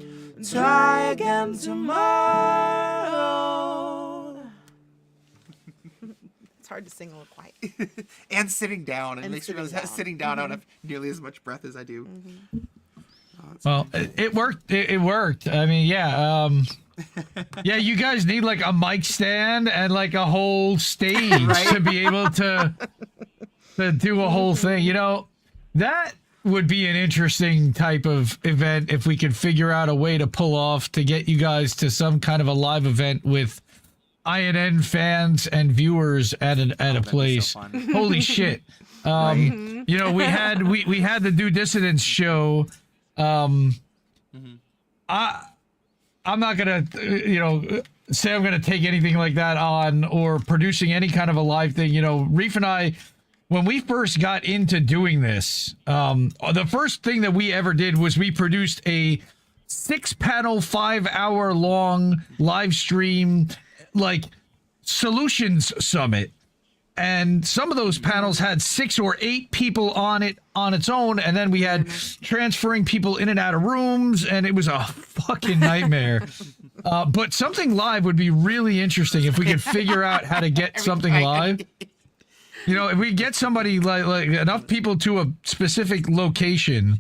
Speaker 4: try again tomorrow.
Speaker 5: It's hard to sing a little quiet.
Speaker 3: And sitting down. It
Speaker 5: And
Speaker 3: makes me realize
Speaker 5: sitting
Speaker 3: that
Speaker 5: down.
Speaker 3: sitting down I don't have nearly as much breath as I do.
Speaker 2: Well, it worked. It worked. I mean, yeah. Yeah, you guys need like a mic stand and like a whole stage
Speaker 3: Right?
Speaker 2: to be able to do a whole thing. You know, that would be an interesting type of event if we could figure out a way to pull off to get you guys to some kind of a live event with INN fans and viewers at a place.
Speaker 3: So
Speaker 2: Holy shit. You know, we had the Due Dissidence show. I'm not gonna say I'm gonna take anything like that on or producing any kind of a live thing. You know, Reef and I, when we first got into doing this, the first thing that we ever did was we produced a 6-panel, 5-hour long live stream, like solutions summit. And some of those panels had 6 or 8 people on it on its own. And then we had transferring people in and out of rooms. And it was a fucking nightmare. But something live would be really interesting if we could figure out how to get something live. You know, if we get somebody like enough people to a specific location.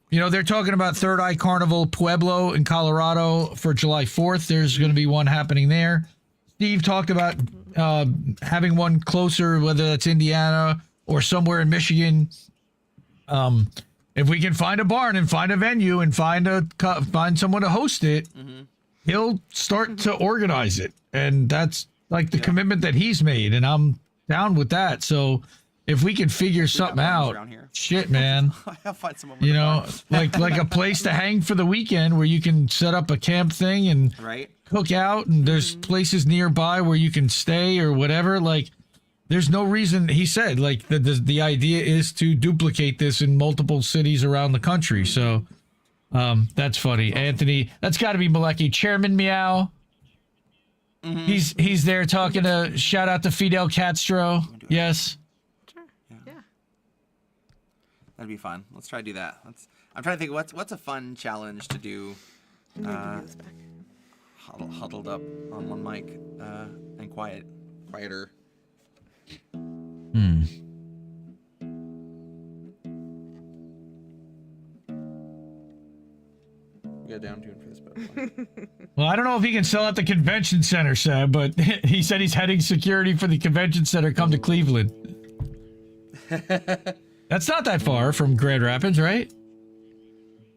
Speaker 2: You know, they're talking about Third Eye Carnival Pueblo in Colorado for July 4th. There's going to be one happening there. Steve talked about having one closer, whether that's Indiana or somewhere in Michigan. If we can find a barn and find a venue and find someone to host it, he'll start to organize it. And that's like the commitment that he's made. And I'm down with that. So if we can figure something out, shit, man,
Speaker 4: I'll find someone.
Speaker 2: you know, like a place to hang for the weekend where you can set up a camp thing and
Speaker 3: Right.
Speaker 2: cook out, and there's places nearby where you can stay or whatever. Like, there's no reason. He said, like, the idea is to duplicate this in multiple cities around the country. So that's funny. Anthony, that's got to be Malecki. Chairman Meow. He's there talking to, shout out to Fidel Castro. Yes.
Speaker 5: Sure. Yeah.
Speaker 3: That'd be fun. Let's try to do that. I'm trying to think what's a fun challenge to do. Huddled up on one mic and quieter. We got a down tune for this button.
Speaker 2: Well, I don't know if he can sell at the convention center, Sam, but he said he's heading security for the convention center come to Cleveland. That's not that far from Grand Rapids, right?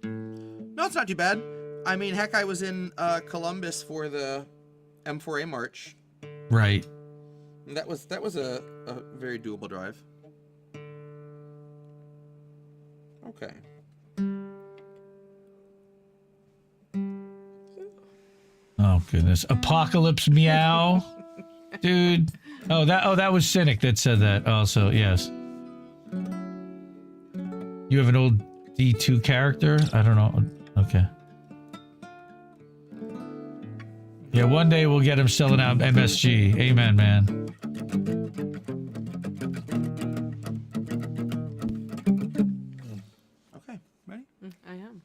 Speaker 3: No, it's not too bad. I mean, heck, I was in Columbus for the M4A March.
Speaker 2: Right.
Speaker 3: And that was a very doable drive. Okay.
Speaker 2: Oh goodness. Apocalypse Meow. Dude. Oh, that was Cynic that said that also, yes. You have an old D2 character? I don't know. Okay. Yeah, one day we'll get him selling out MSG. Amen, man.
Speaker 3: Okay, ready?
Speaker 5: I am.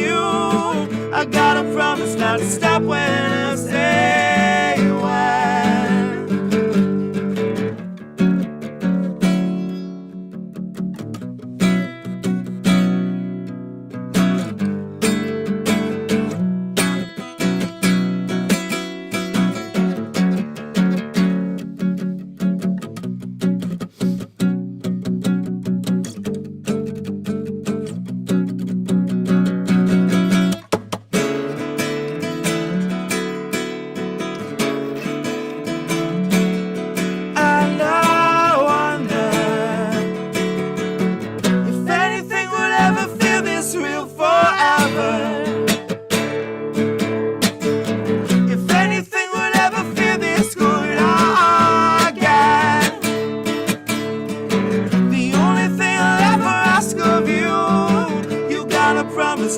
Speaker 4: you. I gotta promise not to stop when I say when.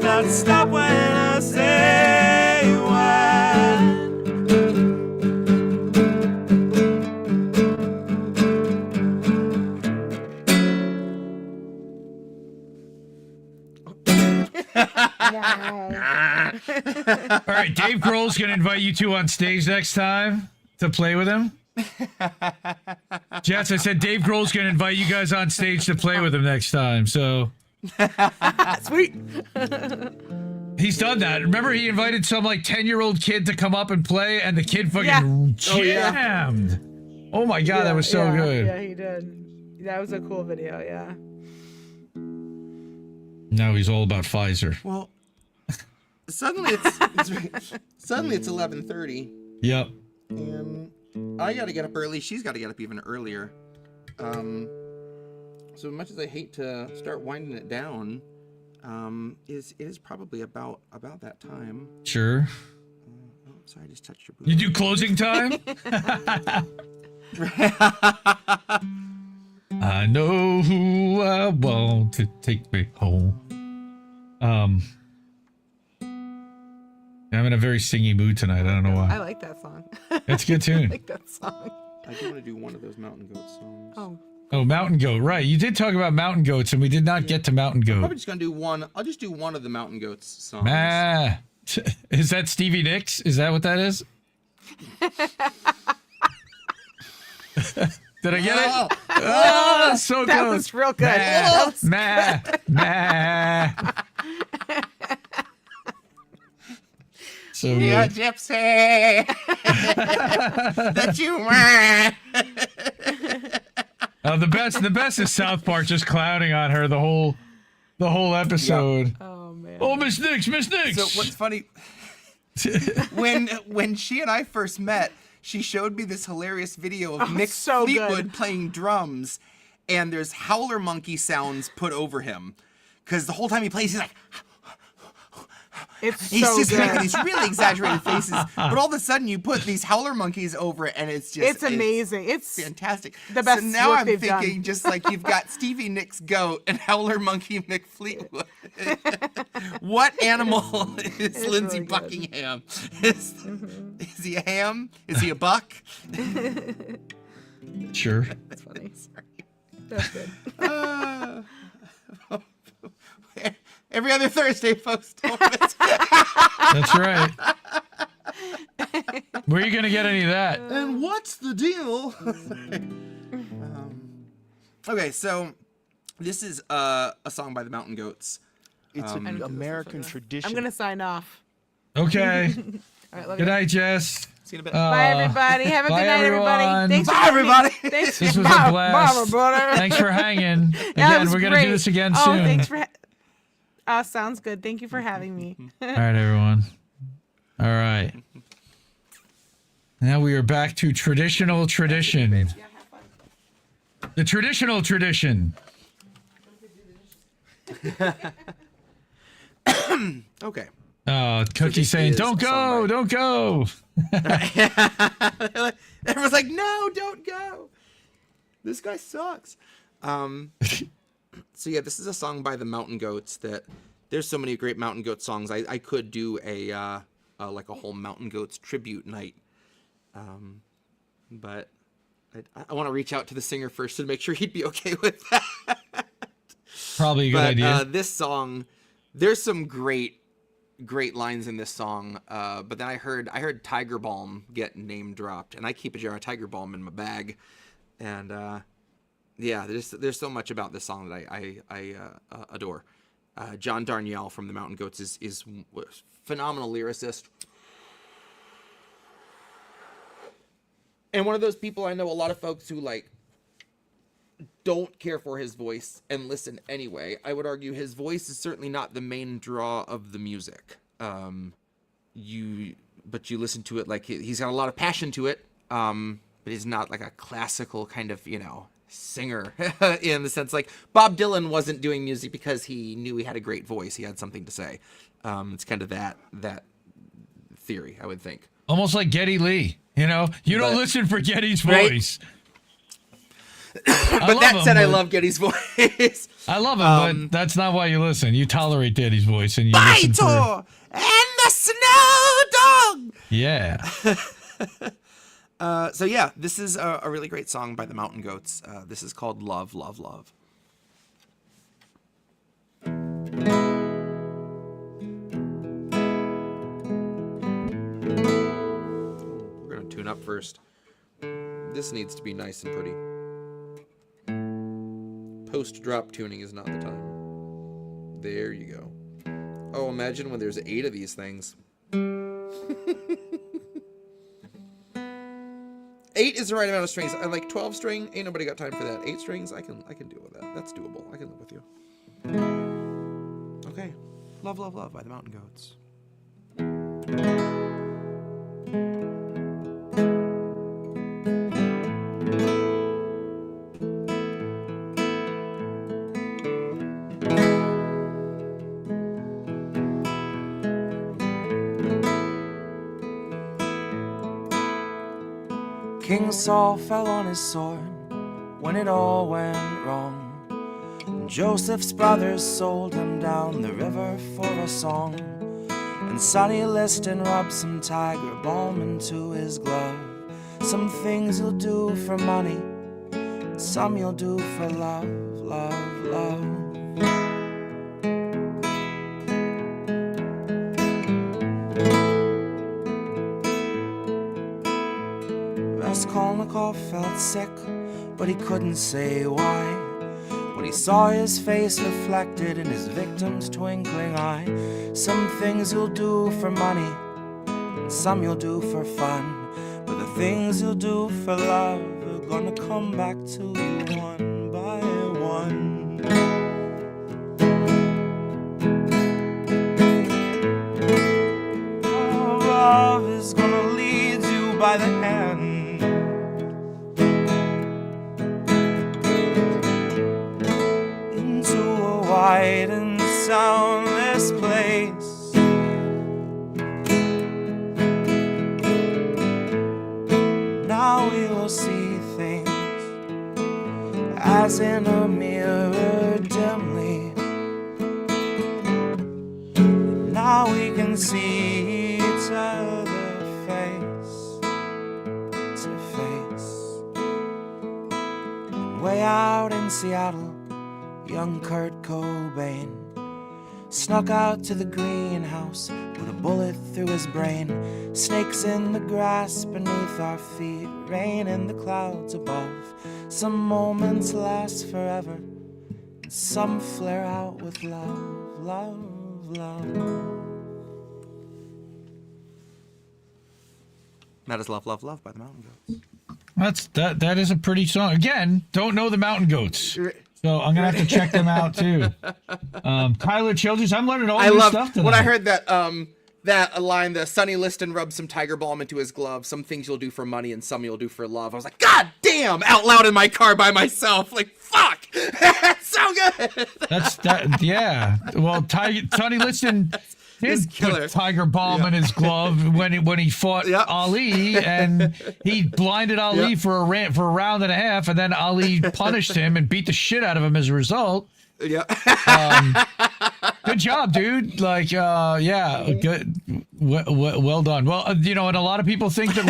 Speaker 4: Not to stop when I say when.
Speaker 2: All right, Dave Grohl's gonna invite you two on stage next time to play with him. Jess, I said Dave Grohl's gonna invite you guys on stage to play with him next time. So.
Speaker 5: Sweet.
Speaker 2: He's done that. Remember, he invited some like 10-year-old kid to come up and play, and the kid fucking jammed. Oh my god, that was so good.
Speaker 5: Yeah, he did. That was a cool video. Yeah.
Speaker 2: Now he's all about Pfizer.
Speaker 3: Well, suddenly it's 11:30.
Speaker 2: Yep.
Speaker 3: And I got to get up early. She's got to get up even earlier. So much as I hate to start winding it down, it is probably about that time.
Speaker 2: Sure.
Speaker 3: Oh, sorry, I just touched your boob.
Speaker 2: You do closing time? I know who I want to take me home. I'm in a very singy mood tonight. I don't know
Speaker 5: I
Speaker 2: why.
Speaker 5: like that song.
Speaker 2: That's a good
Speaker 5: I
Speaker 2: tune.
Speaker 5: like that song.
Speaker 3: I do want to do one of those Mountain Goat songs.
Speaker 2: Oh, Mountain Goat. Right. You did talk about Mountain Goats, and we did not get to Mountain Goat.
Speaker 3: Probably just gonna do one. I'll just do one of the Mountain Goats songs.
Speaker 2: Ah. Is that Stevie Nicks? Is that what that is? Did I get it? Oh, so
Speaker 5: That
Speaker 2: close.
Speaker 5: was real good.
Speaker 2: Nah, nah. So
Speaker 3: Yeah,
Speaker 2: good.
Speaker 3: Gypsy. That you
Speaker 2: The best is South Park just clowning on her the whole episode.
Speaker 5: Oh man.
Speaker 2: Oh, Miss Nix.
Speaker 3: So what's funny? when she and I first met, she showed me this hilarious video of Mick
Speaker 5: so
Speaker 3: Fleetwood
Speaker 5: good.
Speaker 3: playing drums, and there's howler monkey sounds put over him, because the whole time he plays, he's like.
Speaker 5: It's
Speaker 3: He's
Speaker 5: so
Speaker 3: just
Speaker 5: good.
Speaker 3: making these really exaggerated faces, but all of a sudden you put these howler monkeys over it, and it's just
Speaker 5: It's amazing. It's
Speaker 3: fantastic.
Speaker 5: the best
Speaker 3: So now
Speaker 5: work
Speaker 3: I'm
Speaker 5: they've
Speaker 3: thinking
Speaker 5: done.
Speaker 3: just like you've got Stevie Nicks Goat and Howler Monkey McFleetwood. What animal is Lindsey
Speaker 5: really good.
Speaker 3: Buckingham? Is he a ham? Is he a buck?
Speaker 2: Sure.
Speaker 5: That's funny. That's good.
Speaker 3: Every other Thursday, folks. Don't miss.
Speaker 2: That's right. Where are you gonna get any of that?
Speaker 3: And what's the deal? Okay, so this is a song by the Mountain Goats.
Speaker 6: It's an American tradition.
Speaker 5: I'm gonna sign off.
Speaker 2: Okay.
Speaker 5: All right, love
Speaker 2: Good
Speaker 5: you.
Speaker 2: night, Jess.
Speaker 3: See you in a bit.
Speaker 5: Bye everybody. Have a
Speaker 2: bye,
Speaker 5: good night, everybody.
Speaker 2: everyone.
Speaker 5: Thanks
Speaker 3: Bye,
Speaker 5: for having me.
Speaker 3: everybody.
Speaker 5: Thanks.
Speaker 2: This was
Speaker 5: Bye,
Speaker 2: a blast.
Speaker 5: Bye, brother.
Speaker 2: Thanks for hanging.
Speaker 5: That
Speaker 2: Again,
Speaker 5: was
Speaker 2: we're gonna
Speaker 5: great.
Speaker 2: do this again
Speaker 5: Oh,
Speaker 2: soon.
Speaker 5: thanks for. Sounds good. Thank you for having me.
Speaker 2: All right, everyone. All right. Now we are back to traditional tradition. The traditional tradition.
Speaker 3: Okay.
Speaker 2: Cookie
Speaker 3: this
Speaker 2: saying,
Speaker 3: is
Speaker 2: "Don't
Speaker 3: a song
Speaker 2: go,
Speaker 3: by-
Speaker 2: don't go."
Speaker 3: Everyone's like, no, don't go. This guy sucks. So yeah, this is a song by the Mountain Goats that there's so many great Mountain Goat songs. I could do a like a whole Mountain Goats tribute night. But I want to reach out to the singer first to make sure he'd be okay with that.
Speaker 2: Probably a good
Speaker 3: But
Speaker 2: idea.
Speaker 3: this song, there's some great great lines in this song. But then I heard Tiger Balm get name dropped, and I keep a jar of Tiger Balm in my bag. And yeah, there's so much about this song that I adore. John Darnielle from the Mountain Goats is a phenomenal lyricist. And one of those people, I know a lot of folks who like don't care for his voice and listen anyway. I would argue his voice is certainly not the main draw of the music. But you listen to it like he's got a lot of passion to it. But he's not like a classical kind of, singer in the sense like Bob Dylan wasn't doing music because he knew he had a great voice. He had something to say. It's kind of that theory, I would think.
Speaker 2: Almost like Geddy Lee, you don't listen for Geddy's
Speaker 3: Right?
Speaker 2: voice.
Speaker 3: But that said, I love Geddy's voice.
Speaker 2: I love him, but that's not why you listen. You tolerate Geddy's voice and you listen for...
Speaker 3: Vitor and the Snow Dog.
Speaker 2: Yeah.
Speaker 3: So yeah, this is a really great song by the Mountain Goats. This is called Love, Love, Love. We're gonna tune up first. This needs to be nice and pretty. Post-drop tuning is not the time. There you go. Oh, imagine when there's 8 of these things. 8 is the right amount of strings. I like 12 string. Ain't nobody got time for that. 8 strings, I can deal with that. That's doable. I can live with you. Okay. Love, Love, Love by the Mountain Goats.
Speaker 4: King Saul fell on his sword when it all went wrong. And Joseph's brothers sold him down the river for a song. And Sonny Liston rubbed some tiger balm into his glove. Some things you'll do for money, and some you'll do for love, love, love. Raskolnikov felt sick, but he couldn't say why. When he saw his face reflected in his victim's twinkling eye. Some things you'll do for money, and some you'll do for fun. But the things you'll do for love are gonna come back to you one by one. Oh, love is gonna lead you by the hand into a wide and soundless place. Now we will see things as in a mirror dimly. Now we can see each other face to face. And way out in Seattle, young Kurt Cobain snuck out to the greenhouse with a bullet through his brain. Snakes in the grass beneath our feet, rain in the clouds above. Some moments last forever, and some flare out with love, love, love.
Speaker 3: That is Love, Love, Love by the Mountain Goats.
Speaker 2: That is a pretty song. Again, don't know the Mountain Goats. So I'm gonna have to check them out too. Tyler Childers, I'm learning all new stuff tonight.
Speaker 3: When I heard that that line, the Sonny Liston rubbed some tiger balm into his glove. Some things you'll do for money and some you'll do for love. I was like, God damn! Out loud in my car by myself, like fuck. That's so good.
Speaker 2: Yeah. Well, Sonny Liston did put tiger balm in his glove when he fought Ali, and he blinded Ali for a round and a half, and then Ali punished him and beat the shit out of him as a result.
Speaker 3: Yeah.
Speaker 2: Good job, dude. Like, good. Well done. Well, and a lot of people think that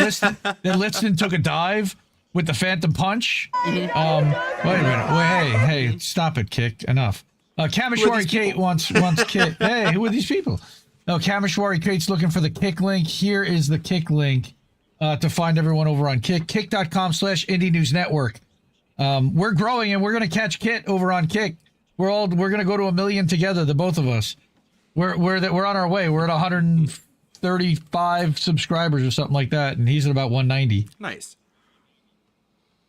Speaker 2: Liston took a dive with the Phantom Punch. Wait a minute. Wait, hey, stop it, Kick. Enough. Kamishwari Kate wants Kick. Hey, who are these people? No, Kamishwari Kate's looking for the Kick link. Here is the Kick link to find everyone over on Kick. Kick.com/Indie News Network. We're growing and we're gonna catch Kit over on Kick. We're gonna go to 1 million together, the both of us. We're on our way. We're at 135 subscribers or something like that, and he's at about 190.
Speaker 3: Nice.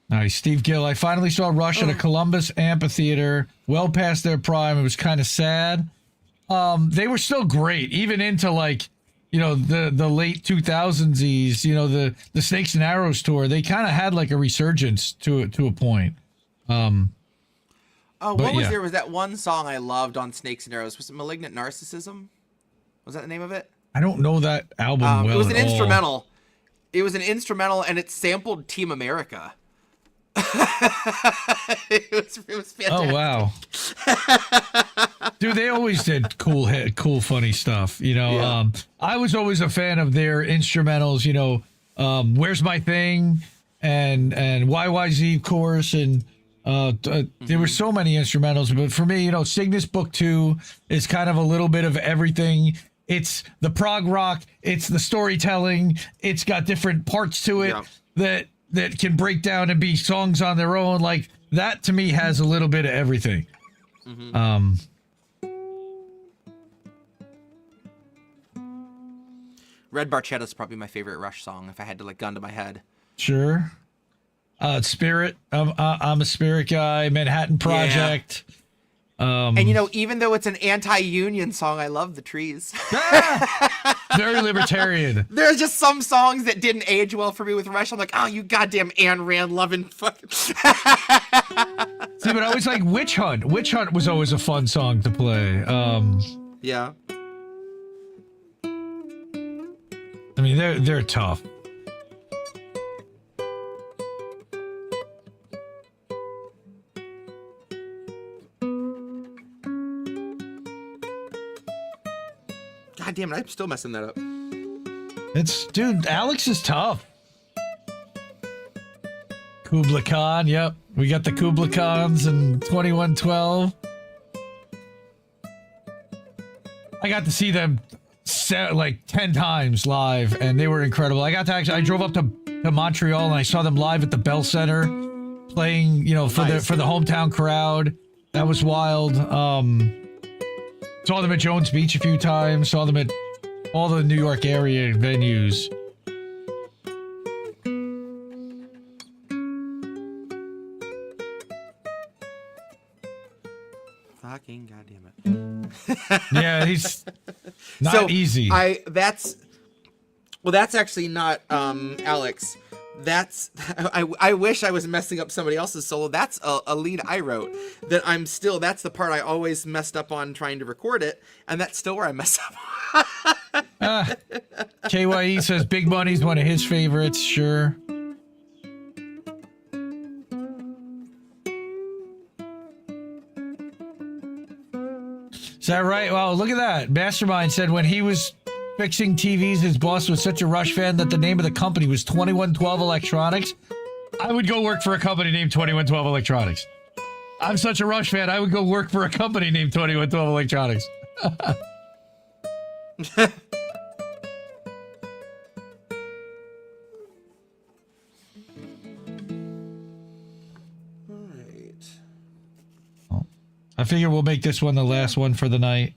Speaker 2: Nice. Steve Gill, I finally saw Rush at a Columbus amphitheater, well past their prime. It was kind of sad. They were still great, even into like, you know, the late 2000s, you know, the Snakes and Arrows tour. They kind of had like a resurgence to a point.
Speaker 3: Oh, what was
Speaker 2: yeah.
Speaker 3: there? Was that one song I loved on Snakes and Arrows? Was it Malignant Narcissism? Was that the name of it?
Speaker 2: I don't know that album well
Speaker 3: It was an
Speaker 2: at all.
Speaker 3: instrumental. It was an instrumental, and it sampled Team America. it was fantastic.
Speaker 2: Oh wow, dude! They always did cool, funny stuff. You know,
Speaker 3: Yeah.
Speaker 2: I was always a fan of their instrumentals. You know, "Where's My Thing" and YYZ, of course, and there were so many instrumentals. But for me, you know, Cygnus Book 2 is kind of a little bit of everything. It's the prog rock, it's the storytelling, it's got different parts to it that can break down and be songs on their own. Like that to me has a little bit of everything.
Speaker 3: Red Barchetta is probably my favorite Rush song if I had to like gun to my head.
Speaker 2: Sure. Spirit. I'm a Spirit guy. Manhattan Project.
Speaker 3: And you know, even though it's an anti-union song, I love the Trees.
Speaker 2: Very libertarian.
Speaker 3: There's just some songs that didn't age well for me with Rush. I'm like, oh, you goddamn Ayn Rand loving fucking.
Speaker 2: See, but I always like Witch Hunt. Witch Hunt was always a fun song to play.
Speaker 3: Yeah.
Speaker 2: I mean, they're tough.
Speaker 3: God damn it, I'm still messing that up.
Speaker 2: Dude, Alex is tough. Kubla Khan, yep. We got the Kubla Khans in 2112. I got to see them like 10 times live, and they were incredible. I drove up to Montreal, and I saw them live at the Bell Center, playing, you know, for the hometown crowd. That was wild. Saw them at Jones Beach a few times. Saw them at all the New York area venues.
Speaker 3: Fucking goddamn it.
Speaker 2: Yeah, he's not easy.
Speaker 3: That's actually not Alex. I wish I was messing up somebody else's solo. That's a lead I wrote that that's the part I always messed up on trying to record it, and that's still where I mess up.
Speaker 2: KYE says Big Money's one of his favorites, sure. Is that right? Wow, look at that. Mastermind said when he was fixing TVs, his boss was such a Rush fan that the name of the company was 2112 Electronics. I would go work for a company named 2112 Electronics. I'm such a Rush fan, I would go work for a company named 2112 Electronics. I figure we'll make this one the last one for the night.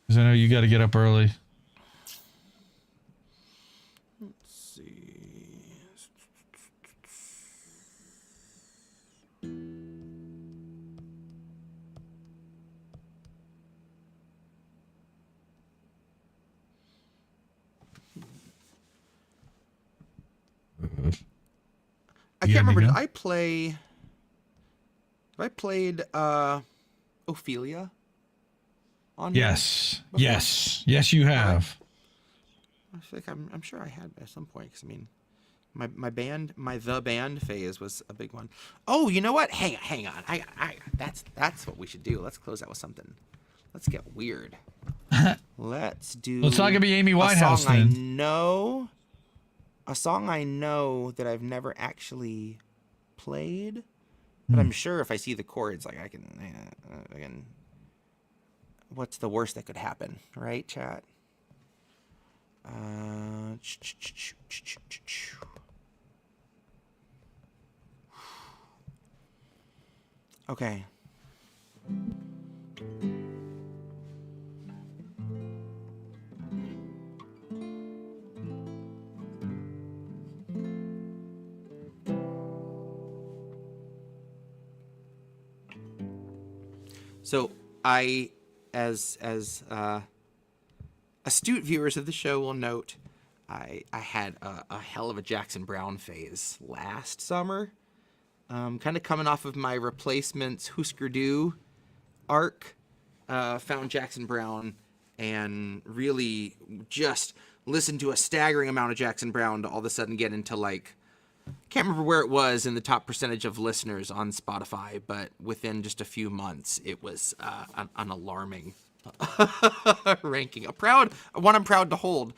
Speaker 2: Because I know you got to get up early.
Speaker 3: Let's see. I can't remember. Did I played Ophelia on here before?
Speaker 2: Yes, you have.
Speaker 3: I feel like I'm sure I had at some point, because I mean, my the band phase was a big one. Oh, you know what? Hang on. That's what we should do. Let's close out with something. Let's get weird. Let's do.
Speaker 2: Well, it's not gonna be Amy Winehouse then.
Speaker 3: A song I know that I've never actually played, but I'm sure if I see the chords, like I can. what's the worst that could happen, right, chat? Okay. So I, as astute viewers of the show will note, I had a hell of a Jackson Browne phase last summer. Kind of coming off of my Replacements Husker Du arc, found Jackson Browne and really just listened to a staggering amount of Jackson Browne to all of a sudden get into like, can't remember where it was in the top percentage of listeners on Spotify, but within just a few months, it was an alarming ranking. One I'm proud to hold.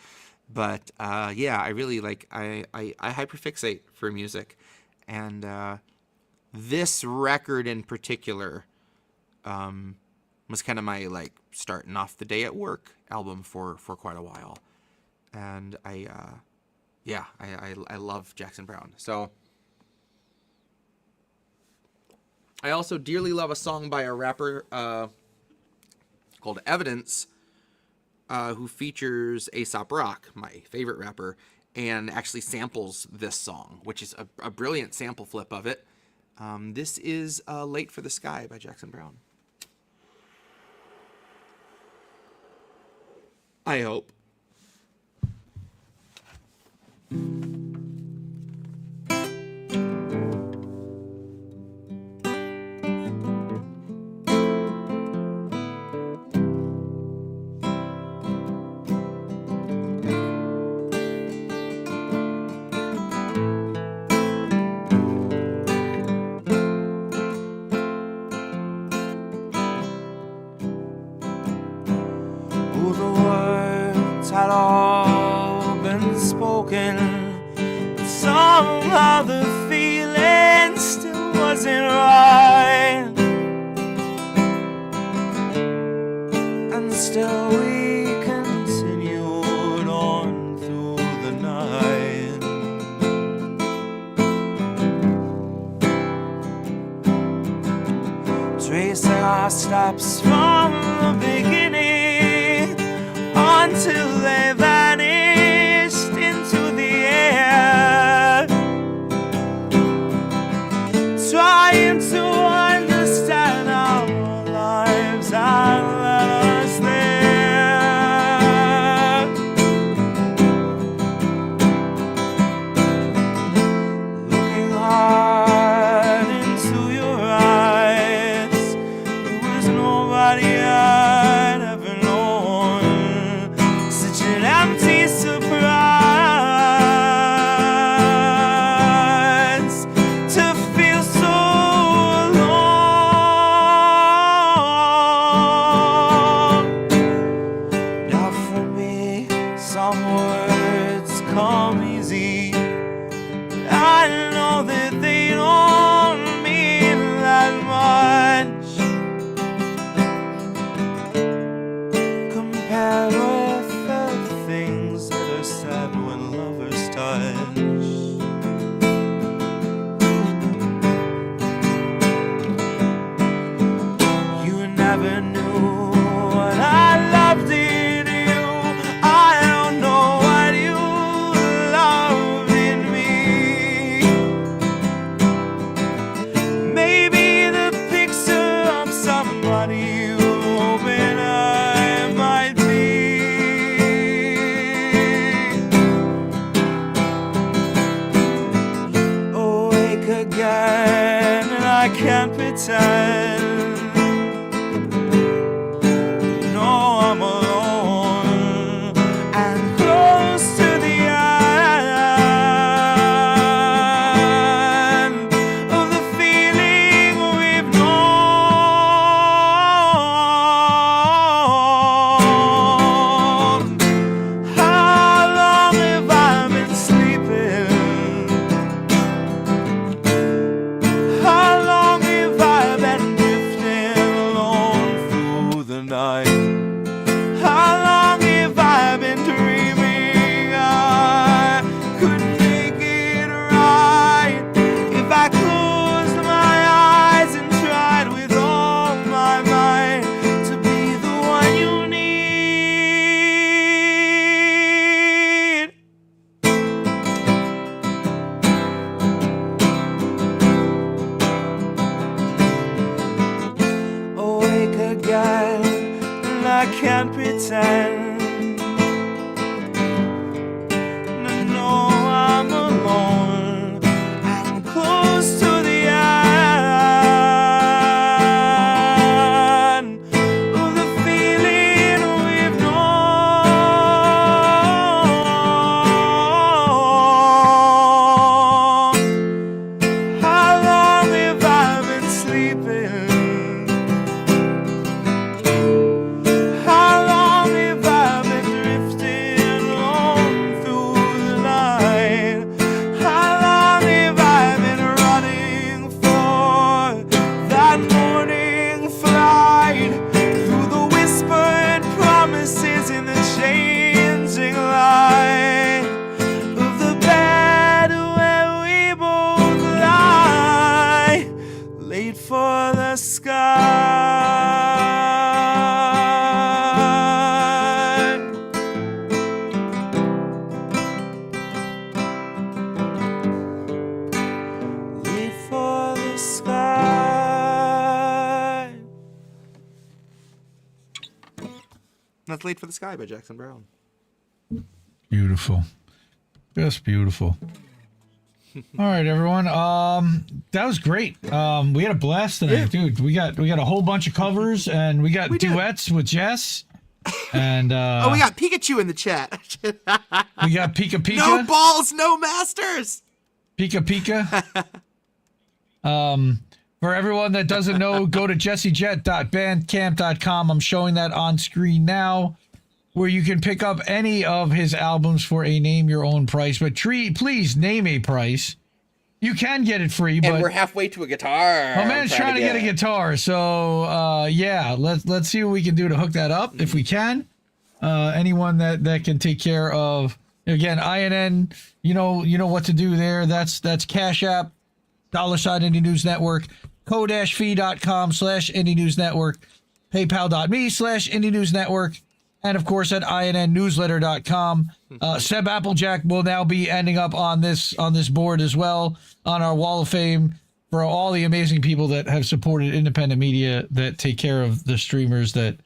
Speaker 3: But yeah, I really like, I hyperfixate for music. And this record in particular was kind of my like starting off the day at work album for quite a while. And I love Jackson Browne. So I also dearly love a song by a rapper called Evidence, who features A$AP Rock, my favorite rapper, and actually samples this song, which is a brilliant sample flip of it. This is Late for the Sky by Jackson Browne. I hope.
Speaker 4: Had all been spoken, but somehow the feeling still wasn't right, and still we continued on through the night. Tracing our steps from the beginning until they vanished into the air, trying to understand our lives and let us there. Looking hard into your eyes, there was nobody I'd ever known. Such an empty surprise to feel so alone. Now for me, some words come easy. I know that they don't mean that much compared with the things that are said when lovers touch. You never knew what I loved in you. I don't know what you loved in me. Maybe the picture of somebody you hoping I might be. Awake again, and I can't pretend. No, I'm alone and close to the end of the feeling we've known. How long have I been sleeping? How long have I been
Speaker 3: That's Late for the Sky by Jackson Brown.
Speaker 2: Beautiful. Just beautiful. All right, everyone. That was great. We had a blast tonight, dude. We got a whole bunch of covers, and we got duets with Jess. And
Speaker 3: oh, we got Pikachu in the chat.
Speaker 2: We got Pika Pika.
Speaker 3: No balls, no masters.
Speaker 2: Pika Pika. For everyone that doesn't know, go to jessejett.bandcamp.com. I'm showing that on screen now, where you can pick up any of his albums for a name your own price. But please name a price. You can get it free, but
Speaker 3: and we're halfway to a guitar.
Speaker 2: My man's trying to get a guitar, so yeah, let's see what we can do to hook that up if we can. Anyone that can take care of, again, INN, you know what to do there. That's Cash App, $ Indie News Network, ko-fi.com/Indie News Network, paypal.me/Indie News Network, and of course at INNnewsletter.com. Seb Applejack will now be ending up on this board as well, on our wall of fame, for all the amazing people that have supported independent media, that take care of the streamers, that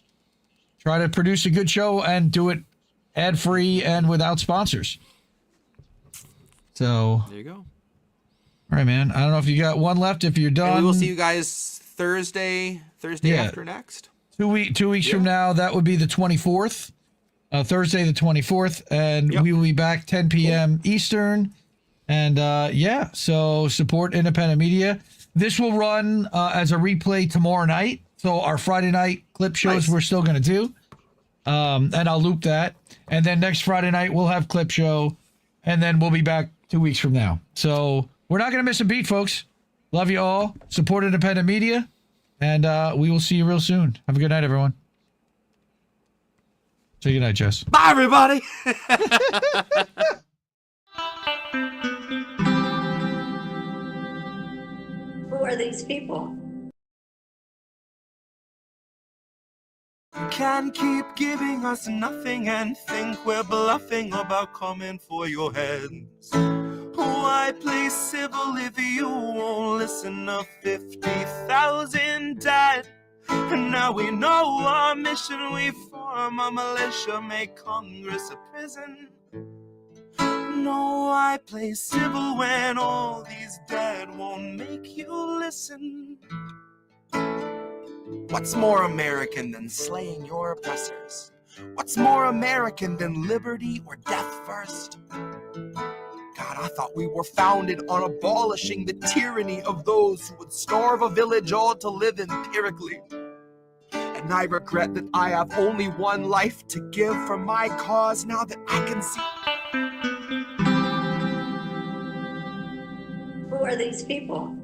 Speaker 2: try to produce a good show and do it ad-free and without sponsors. So
Speaker 3: there you go.
Speaker 2: All right, man. I don't know if you got one left. If you're done,
Speaker 3: and we will see you guys Thursday after next. 2
Speaker 2: weeks from now, that would be the 24th, Thursday the 24th, and we will be back 10 p.m. Eastern. And so support independent media. This will run as a replay tomorrow night. So our Friday night clip shows we're still going to do, and I'll loop that. And then next Friday night we'll have clip show, and then we'll be back 2 weeks from now. So we're not going to miss a beat, folks. Love you all. Support independent media. And we will see you real soon. Have a good night, everyone. Say good night, Jess.
Speaker 3: Bye, everybody.
Speaker 7: Who are these people?
Speaker 4: Can keep giving us nothing and think we're bluffing about coming for your heads. Why play civil if you won't listen? To 50,000 died, and now we know our mission. We form a militia, make Congress a prison. No, I play civil when all these dead won't make you listen.
Speaker 1: What's more American than slaying your oppressors? What's more American than liberty or death first? God, I thought we were founded on abolishing the tyranny of those who would starve a village all to live empirically. And I regret that I have only one life to give for my cause now that I can see.
Speaker 7: Who are these people?